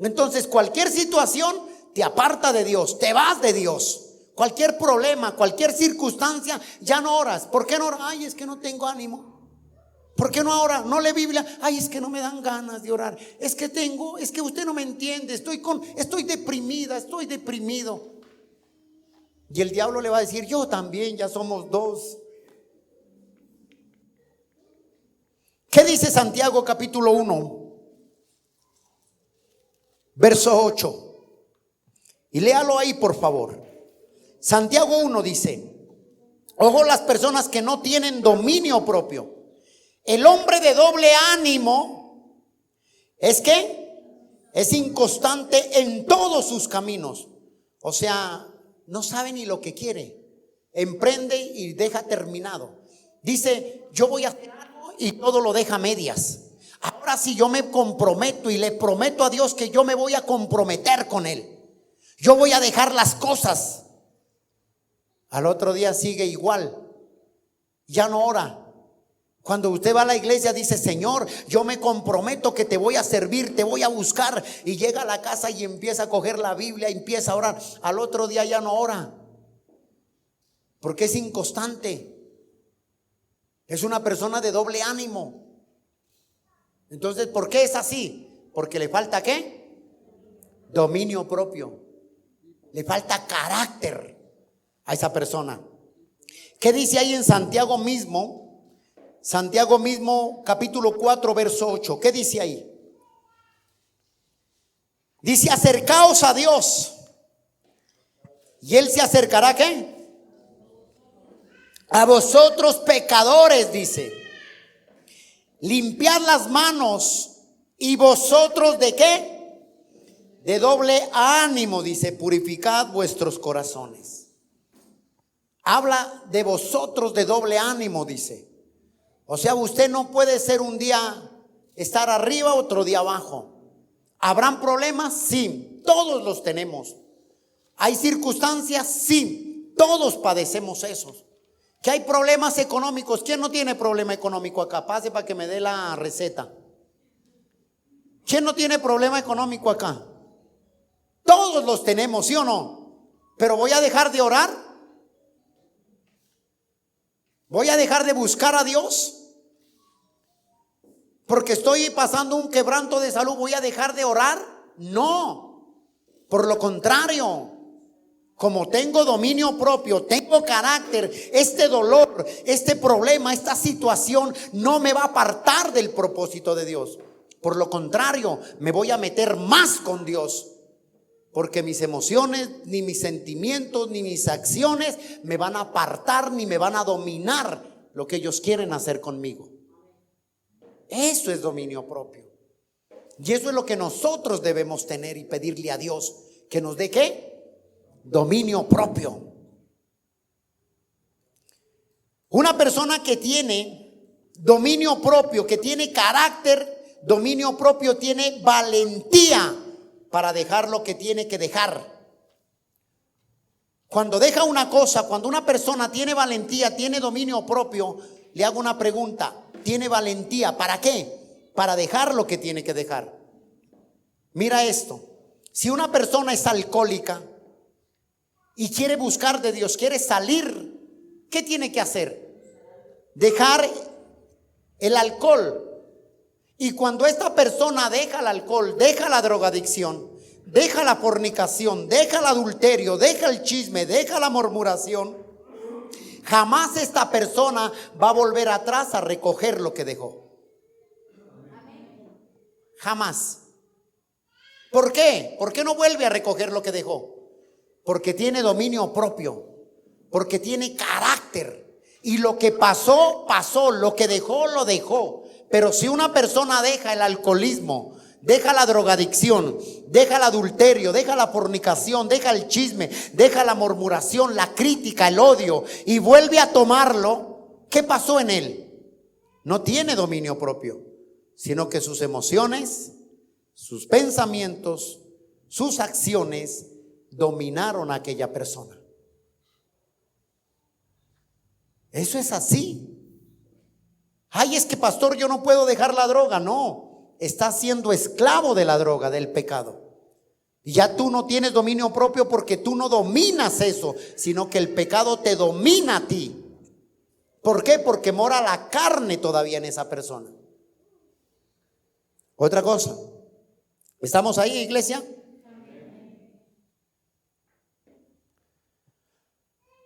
Entonces cualquier situación te aparta de Dios, te vas de Dios. Cualquier problema, cualquier circunstancia, ya no oras. ¿Por qué no oras? Ay, es que no tengo ánimo. ¿Por qué no oras? No lee Biblia. Ay, es que no me dan ganas de orar. Es que usted no me entiende. Estoy deprimida, estoy deprimido. Y el diablo le va a decir, yo también, ya somos dos. ¿Qué dice Santiago capítulo 1? Verso 8. Y léalo ahí, por favor. Santiago 1 dice, ojo, las personas que no tienen dominio propio. El hombre de doble ánimo es inconstante en todos sus caminos. O sea, no sabe ni lo que quiere. Emprende y deja terminado. Dice, yo voy a hacer algo y todo lo deja a medias. Ahora sí, yo me comprometo y le prometo a Dios que yo me voy a comprometer con Él. Yo voy a dejar las cosas. Al otro día sigue igual. Ya no ora. Cuando usted va a la iglesia dice, Señor, yo me comprometo que te voy a servir, te voy a buscar. Y llega a la casa y empieza a coger la Biblia, empieza a orar. Al otro día ya no ora. Porque es inconstante. Es una persona de doble ánimo. Entonces, ¿por qué es así? Porque le falta ¿qué? Dominio propio. Le falta carácter a esa persona. ¿Qué dice ahí en Santiago mismo? Santiago mismo, capítulo 4, verso 8. ¿Qué dice ahí? Dice, acercaos a Dios y Él se acercará ¿qué? A vosotros pecadores, dice. Limpiad las manos y vosotros ¿de qué? De doble ánimo, dice, purificad vuestros corazones. Habla de vosotros de doble ánimo, dice. O sea, usted no puede ser un día estar arriba, otro día abajo. ¿Habrán problemas? Sí, todos los tenemos. ¿Hay circunstancias? Sí, todos padecemos esos. ¿Que hay problemas económicos? ¿Quién no tiene problema económico acá? Pase para que me dé la receta. ¿Quién no tiene problema económico acá? Todos los tenemos, ¿sí o no? Pero voy a dejar de orar. Voy a dejar de buscar a Dios porque estoy pasando un quebranto de salud. ¿Voy a dejar de orar? No, por lo contrario, como tengo dominio propio, tengo carácter, este dolor, este problema, esta situación no me va a apartar del propósito de Dios. Por lo contrario, me voy a meter más con Dios, porque mis emociones, ni mis sentimientos, ni mis acciones me van a apartar, ni me van a dominar lo que ellos quieren hacer conmigo. Eso es dominio propio. Y eso es lo que nosotros debemos tener y pedirle a Dios, que nos dé ¿qué? Dominio propio. Una persona que tiene dominio propio, que tiene carácter, dominio propio, tiene valentía para dejar lo que tiene que dejar. Cuando deja una cosa, cuando una persona tiene valentía, tiene dominio propio, le hago una pregunta: ¿tiene valentía para qué? Para dejar lo que tiene que dejar. Mira esto: si una persona es alcohólica y quiere buscar de Dios, quiere salir, ¿qué tiene que hacer? Dejar el alcohol. Y cuando esta persona deja el alcohol, deja la drogadicción, deja la fornicación, deja el adulterio, deja el chisme, deja la murmuración, jamás esta persona va a volver atrás a recoger lo que dejó. Jamás. ¿Por qué? ¿Por qué no vuelve a recoger lo que dejó? Porque tiene dominio propio, porque tiene carácter. Y lo que pasó, pasó, lo que dejó, lo dejó. Pero si una persona deja el alcoholismo, deja la drogadicción, deja el adulterio, deja la fornicación, deja el chisme, deja la murmuración, la crítica, el odio, y vuelve a tomarlo, ¿qué pasó en él? No tiene dominio propio, sino que sus emociones, sus pensamientos, sus acciones dominaron a aquella persona. Eso es así. Ay, es que pastor, yo no puedo dejar la droga. No, estás siendo esclavo de la droga, del pecado. Y ya tú no tienes dominio propio porque tú no dominas eso, sino que el pecado te domina a ti. ¿Por qué? Porque mora la carne todavía en esa persona. Otra cosa, ¿estamos ahí, iglesia?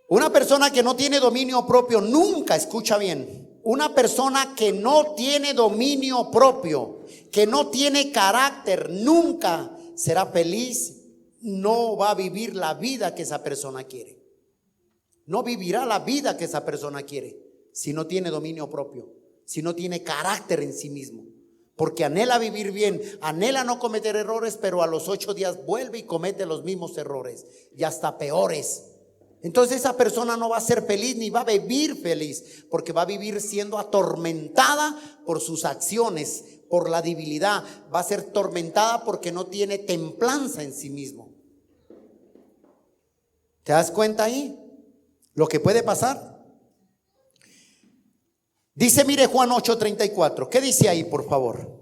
Una persona que no tiene dominio propio nunca, escucha bien, una persona que no tiene dominio propio, que no tiene carácter, nunca será feliz, no va a vivir la vida que esa persona quiere. No vivirá la vida que esa persona quiere si no tiene dominio propio, si no tiene carácter en sí mismo. Porque anhela vivir bien, anhela no cometer errores, pero a los 8 días vuelve y comete los mismos errores y hasta peores. Entonces esa persona no va a ser feliz ni va a vivir feliz, porque va a vivir siendo atormentada por sus acciones, por la debilidad. Va a ser atormentada porque no tiene templanza en sí mismo. ¿Te das cuenta ahí lo que puede pasar? Dice, mire, Juan 8:34. ¿Qué dice ahí, por favor?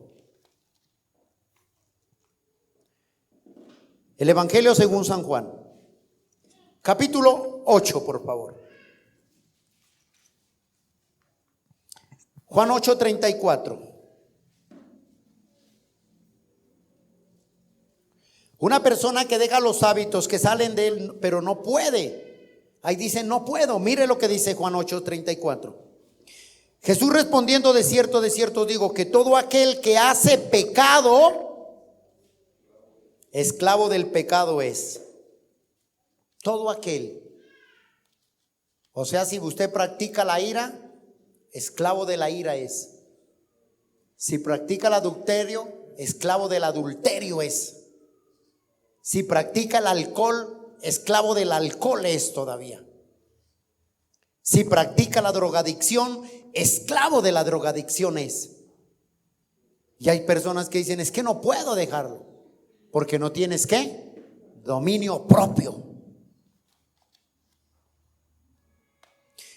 El Evangelio según San Juan. Capítulo 8, por favor. Juan 8:34. Una persona que deja los hábitos que salen de él, pero no puede. Ahí dice, no puedo. Mire lo que dice Juan 8:34. Jesús respondiendo, de cierto digo, que todo aquel que hace pecado, esclavo del pecado es. Todo aquel. O sea, si usted practica la ira, esclavo de la ira es. Si practica el adulterio, esclavo del adulterio es. Si practica el alcohol, esclavo del alcohol es todavía. Si practica la drogadicción, esclavo de la drogadicción es. Y hay personas que dicen, es que no puedo dejarlo, porque no tienes ¿qué? Dominio propio.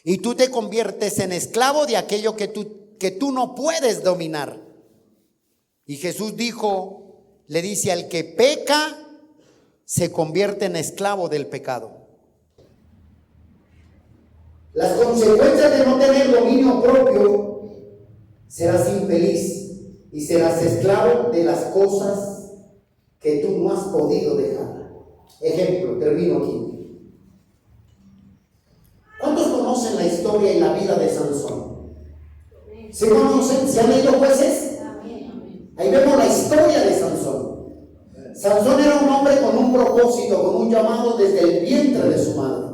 Y tú te conviertes en esclavo de aquello que tú no puedes dominar. Y Jesús le dice, al que peca se convierte en esclavo del pecado. Las consecuencias de no tener dominio propio, serás infeliz y serás esclavo de las cosas que tú no has podido dejar. Ejemplo, termino aquí. ¿Cuántos conocen la historia y la vida de Sansón? ¿Se conocen? ¿Se han leído Jueces? Ahí vemos la historia de Sansón. Sansón era un hombre con un propósito, con un llamado desde el vientre de su madre.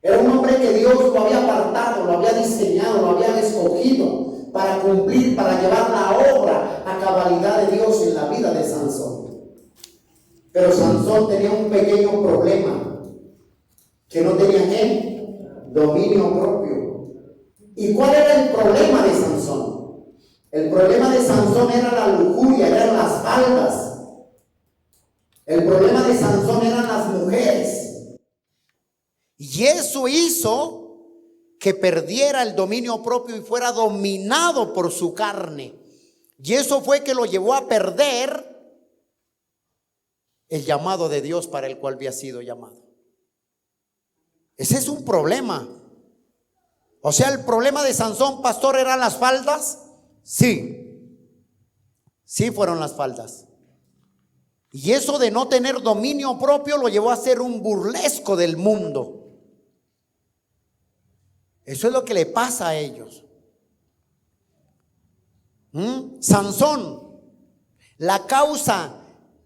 Era un hombre que Dios lo había apartado, lo había diseñado, lo había escogido para cumplir, para llevar la obra a cabalidad de Dios en la vida de Sansón. Pero Sansón tenía un pequeño problema, que no tenía ¿qué? Dominio propio. ¿Y cuál era el problema de Sansón? El problema de Sansón era la lujuria, eran las faldas. El problema de Sansón eran las mujeres. Y eso hizo que perdiera el dominio propio y fuera dominado por su carne. Y eso fue que lo llevó a perder el llamado de Dios para el cual había sido llamado. Ese es un problema. O sea, el problema de Sansón, pastor, ¿eran las faldas? Sí. Sí fueron las faldas. Y eso de no tener dominio propio lo llevó a ser un burlesco del mundo. Eso es lo que le pasa a ellos. Sansón, la causa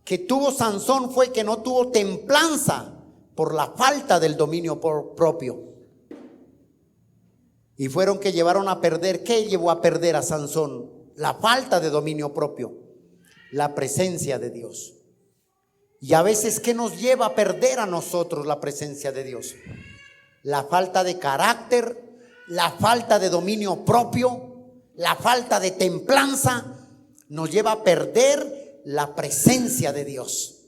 que tuvo Sansón fue que no tuvo templanza por la falta del dominio propio. Y fueron que llevaron a perder. ¿Qué llevó a perder a Sansón? La falta de dominio propio, la presencia de Dios. Y a veces, ¿qué nos lleva a perder a nosotros la presencia de Dios? La falta de carácter, la falta de dominio propio, la falta de templanza nos lleva a perder la presencia de Dios.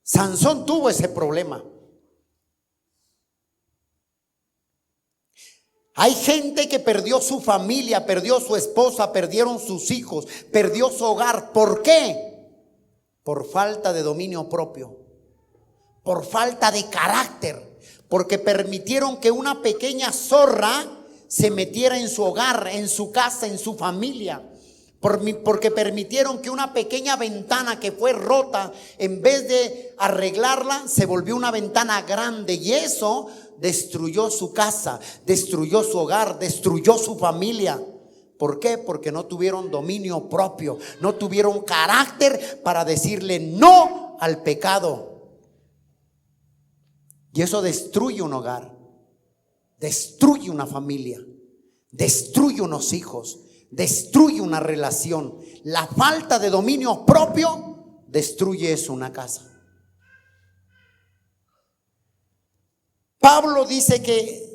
Sansón tuvo ese problema. Hay gente que perdió su familia, perdió su esposa, perdieron sus hijos, perdió su hogar. ¿Por qué? Por falta de dominio propio, por falta de carácter, porque permitieron que una pequeña zorra se metiera en su hogar, en su casa, en su familia. Porque permitieron que una pequeña ventana que fue rota, en vez de arreglarla, se volvió una ventana grande. Y eso destruyó su casa, destruyó su hogar, destruyó su familia. ¿Por qué? Porque no tuvieron dominio propio, no tuvieron carácter para decirle no al pecado. Y eso destruye un hogar, destruye una familia, destruye unos hijos, destruye una relación. La falta de dominio propio destruye eso, una casa. Pablo dice que,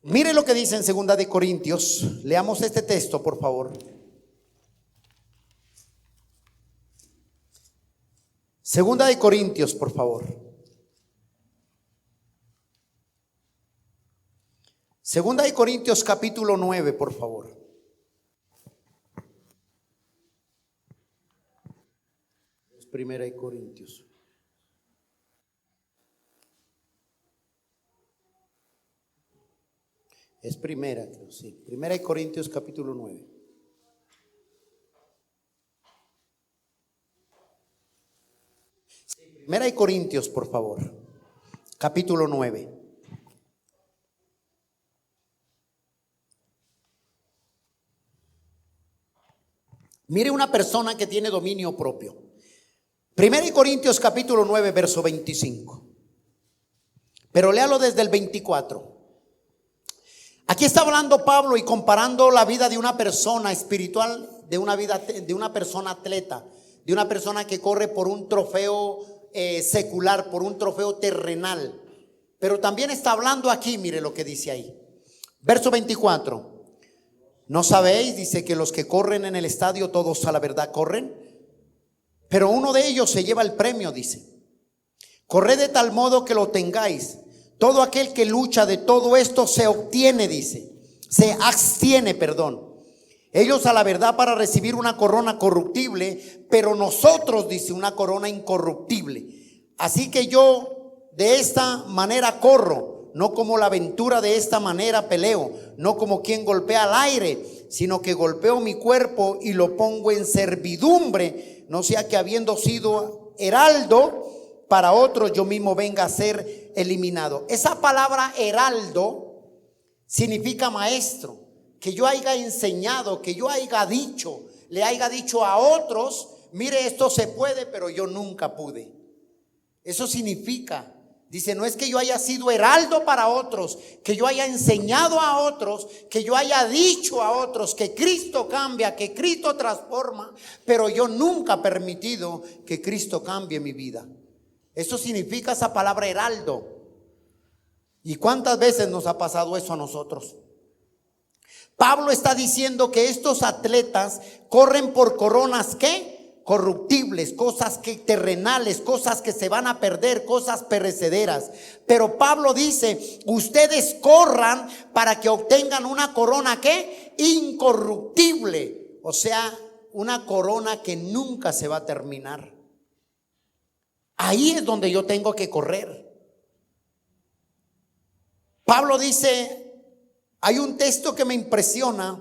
mire lo que dice en 2 de Corintios. Leamos este texto, por favor. 2 de Corintios, por favor. 2 de Corintios capítulo 9, por favor. Es 1 de Corintios. Es primera, creo, sí. 1 de Corintios capítulo 9. Sí, 1 de Corintios, por favor. Capítulo 9. Mire una persona que tiene dominio propio. 1 de Corintios capítulo 9, verso 25. Pero léalo desde el 24. Aquí está hablando Pablo y comparando la vida de una persona espiritual, de una persona atleta, de una persona que corre por un trofeo secular, por un trofeo terrenal. Pero también está hablando aquí, mire lo que dice ahí. Verso 24. ¿No sabéis? Dice que los que corren en el estadio todos a la verdad corren, pero uno de ellos se lleva el premio, dice. Corred de tal modo que lo tengáis. Todo aquel que lucha de todo esto se obtiene, dice. Se abstiene, perdón. Ellos a la verdad para recibir una corona corruptible, pero nosotros, dice, una corona incorruptible. Así que yo de esta manera corro, no como la aventura de esta manera peleo, no como quien golpea al aire, sino que golpeo mi cuerpo y lo pongo en servidumbre, no sea que habiendo sido heraldo para otros yo mismo venga a ser eliminado. Esa palabra heraldo significa maestro. Que yo haya enseñado, que yo haya dicho, le haya dicho a otros, mire, esto se puede, pero yo nunca pude. Eso significa, dice, no es que yo haya sido heraldo para otros, que yo haya enseñado a otros, que yo haya dicho a otros que Cristo cambia, que Cristo transforma, pero yo nunca he permitido que Cristo cambie mi vida. Eso significa esa palabra heraldo. ¿Y cuántas veces nos ha pasado eso a nosotros? Pablo está diciendo que estos atletas corren por coronas ¿qué? Corruptibles, cosas que terrenales, cosas que se van a perder, cosas perecederas. Pero Pablo dice, ustedes corran para que obtengan una corona ¿qué? Incorruptible, o sea, una corona que nunca se va a terminar. Ahí es donde yo tengo que correr. Pablo dice, hay un texto que me impresiona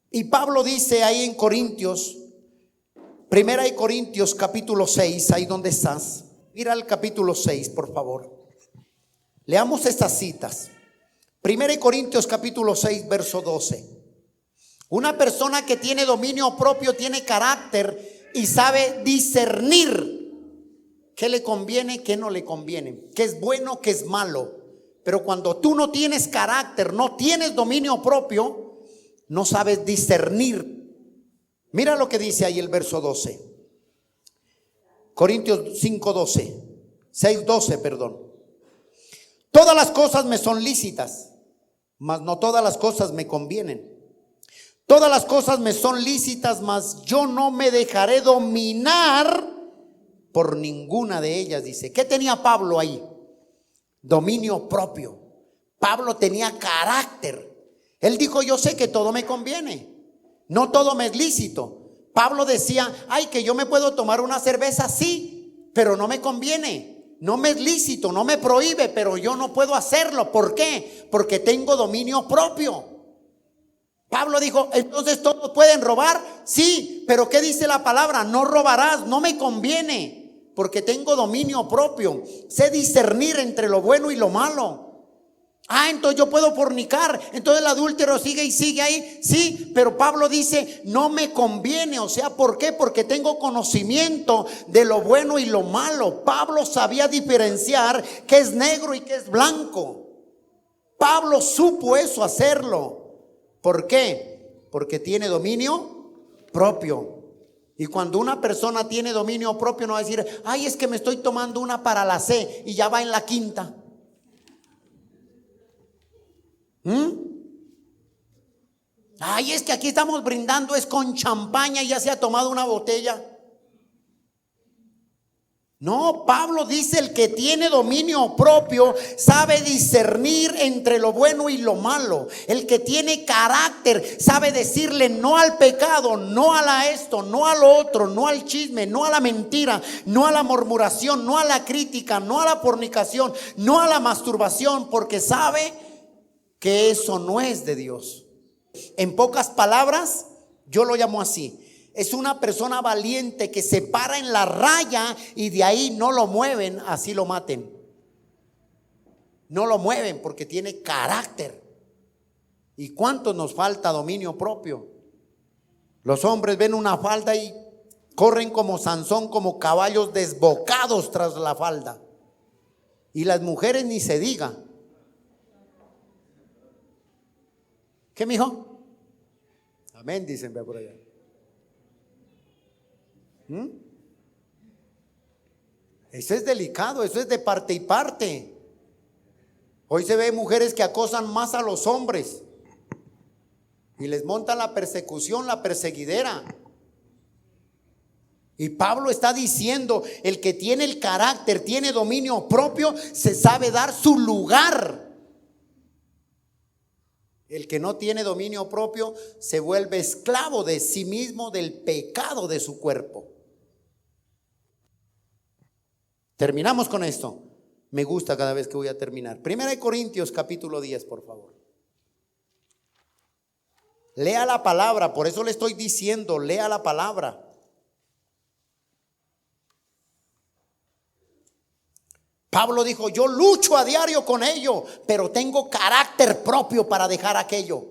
y Pablo dice ahí en Corintios, Primera de Corintios capítulo 6, ahí donde estás, mira el capítulo 6 por favor, leamos estas citas. Primera de Corintios capítulo 6 verso 12. Una persona que tiene dominio propio tiene carácter y sabe discernir qué le conviene, qué no le conviene, qué es bueno, qué es malo. Pero cuando tú no tienes carácter, no tienes dominio propio, no sabes discernir. Mira lo que dice ahí el verso 12. Corintios 5:12, 6:12, perdón. Todas las cosas me son lícitas, mas no todas las cosas me convienen. Todas las cosas me son lícitas, mas yo no me dejaré dominar por ninguna de ellas, dice. ¿Qué tenía Pablo ahí? Dominio propio. Pablo tenía carácter. Él dijo, yo sé que todo me conviene, no todo me es lícito. Pablo decía, ay, que yo me puedo tomar una cerveza, sí, pero no me conviene, no me es lícito, no me prohíbe, pero yo no puedo hacerlo. ¿Por qué? Porque tengo dominio propio. Pablo dijo, entonces todos pueden robar, sí, pero ¿qué dice la palabra? No robarás, no me conviene. Porque tengo dominio propio, sé discernir entre lo bueno y lo malo. Entonces yo puedo fornicar, entonces el adúltero sigue y sigue ahí. Sí, pero Pablo dice, no me conviene. O sea, ¿por qué? Porque tengo conocimiento de lo bueno y lo malo. Pablo sabía diferenciar qué es negro y qué es blanco. Pablo supo eso, hacerlo. ¿Por qué? Porque tiene dominio propio. Y cuando una persona tiene dominio propio, no va a decir, ay, es que me estoy tomando una para la C y ya va en la quinta. Ay, es que aquí estamos brindando es con champaña y ya se ha tomado una botella. No, Pablo dice, el que tiene dominio propio sabe discernir entre lo bueno y lo malo. El que tiene carácter sabe decirle no al pecado, no a esto, no a lo otro, no al chisme, no a la mentira, no a la murmuración, no a la crítica, no a la fornicación, no a la masturbación, porque sabe que eso no es de Dios. En pocas palabras, yo lo llamo así. Es una persona valiente que se para en la raya y de ahí no lo mueven, así lo maten. No lo mueven porque tiene carácter. ¿Y cuánto nos falta dominio propio? Los hombres ven una falda y corren como Sansón, como caballos desbocados tras la falda. Y las mujeres ni se diga. ¿Qué, mijo? Amén, dicen por allá. Eso es delicado, eso es de parte y parte. Hoy se ve mujeres que acosan más a los hombres y les montan la persecución, la perseguidera. Y Pablo está diciendo, el que tiene el carácter, tiene dominio propio, se sabe dar su lugar. El que no tiene dominio propio se vuelve esclavo de sí mismo, del pecado de su cuerpo. Terminamos con esto. Me gusta cada vez que voy a terminar. 1 Corintios capítulo 10, por favor. Lea la palabra, por eso le estoy diciendo, lea la palabra. Pablo dijo, yo lucho a diario con ello, pero tengo carácter propio para dejar aquello.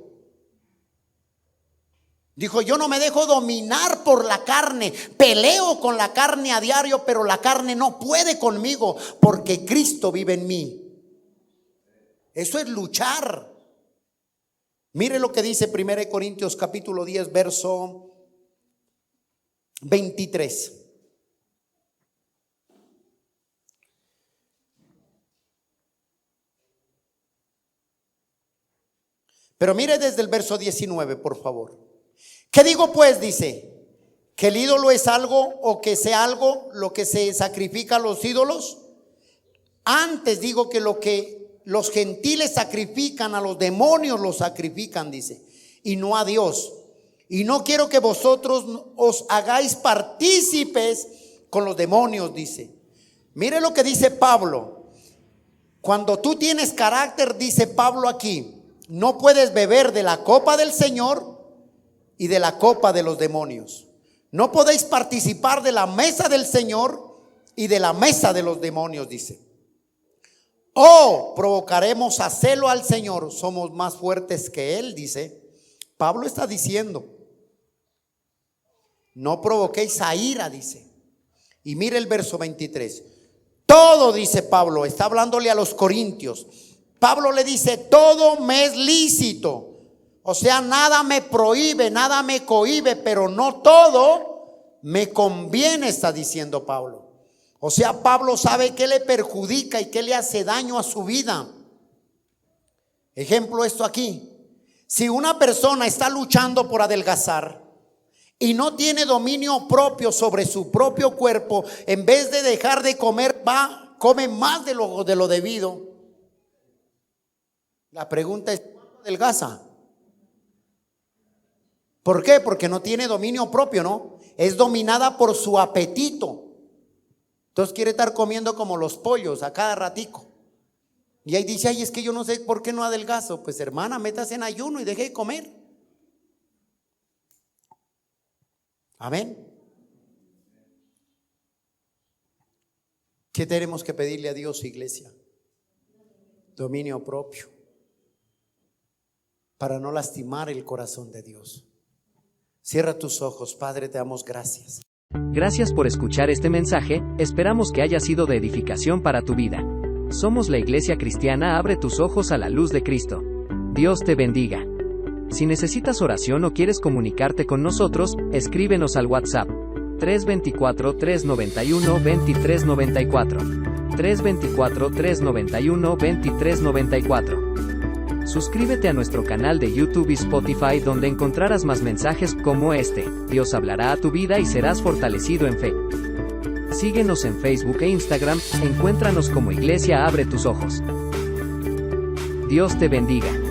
Dijo, yo no me dejo dominar por la carne, peleo con la carne a diario, pero la carne no puede conmigo porque Cristo vive en mí. Eso es luchar. Mire lo que dice 1 Corintios capítulo 10, verso 23. Pero mire desde el verso 19, por favor. ¿Qué digo pues? Dice, ¿que el ídolo es algo o que sea algo lo que se sacrifica a los ídolos? Antes digo que lo que los gentiles sacrifican a los demonios los sacrifican, dice, y no a Dios. Y no quiero que vosotros os hagáis partícipes con los demonios, dice. Mire lo que dice Pablo. Cuando tú tienes carácter, dice Pablo aquí, no puedes beber de la copa del Señor y de la copa de los demonios. No podéis participar de la mesa del Señor y de la mesa de los demonios, dice. O provocaremos a celo al Señor, somos más fuertes que Él, dice. Pablo está diciendo, no provoquéis a ira, dice. Y mire el verso 23. Todo, dice Pablo, está hablándole a los corintios. Pablo le dice, todo me es lícito. O sea, nada me prohíbe, nada me cohíbe, pero no todo me conviene, está diciendo Pablo. O sea, Pablo sabe qué le perjudica y qué le hace daño a su vida. Ejemplo esto aquí. Si una persona está luchando por adelgazar y no tiene dominio propio sobre su propio cuerpo, en vez de dejar de comer, come más de lo debido. La pregunta es, ¿cuánto adelgaza? ¿Por qué? Porque no tiene dominio propio, ¿no? Es dominada por su apetito. Entonces quiere estar comiendo como los pollos a cada ratico. Y ahí dice, ay, es que yo no sé por qué no adelgazo. Pues hermana, métase en ayuno y deje de comer. Amén. ¿Qué tenemos que pedirle a Dios, iglesia? Dominio propio, para no lastimar el corazón de Dios. Cierra tus ojos. Padre, te damos gracias. Gracias por escuchar este mensaje, esperamos que haya sido de edificación para tu vida. Somos la Iglesia Cristiana Abre tus ojos a la luz de Cristo. Dios te bendiga. Si necesitas oración o quieres comunicarte con nosotros, escríbenos al WhatsApp 324-391-2394. 324-391-2394. Suscríbete a nuestro canal de YouTube y Spotify, donde encontrarás más mensajes como este. Dios hablará a tu vida y serás fortalecido en fe. Síguenos en Facebook e Instagram, encuéntranos como Iglesia Abre tus ojos. Dios te bendiga.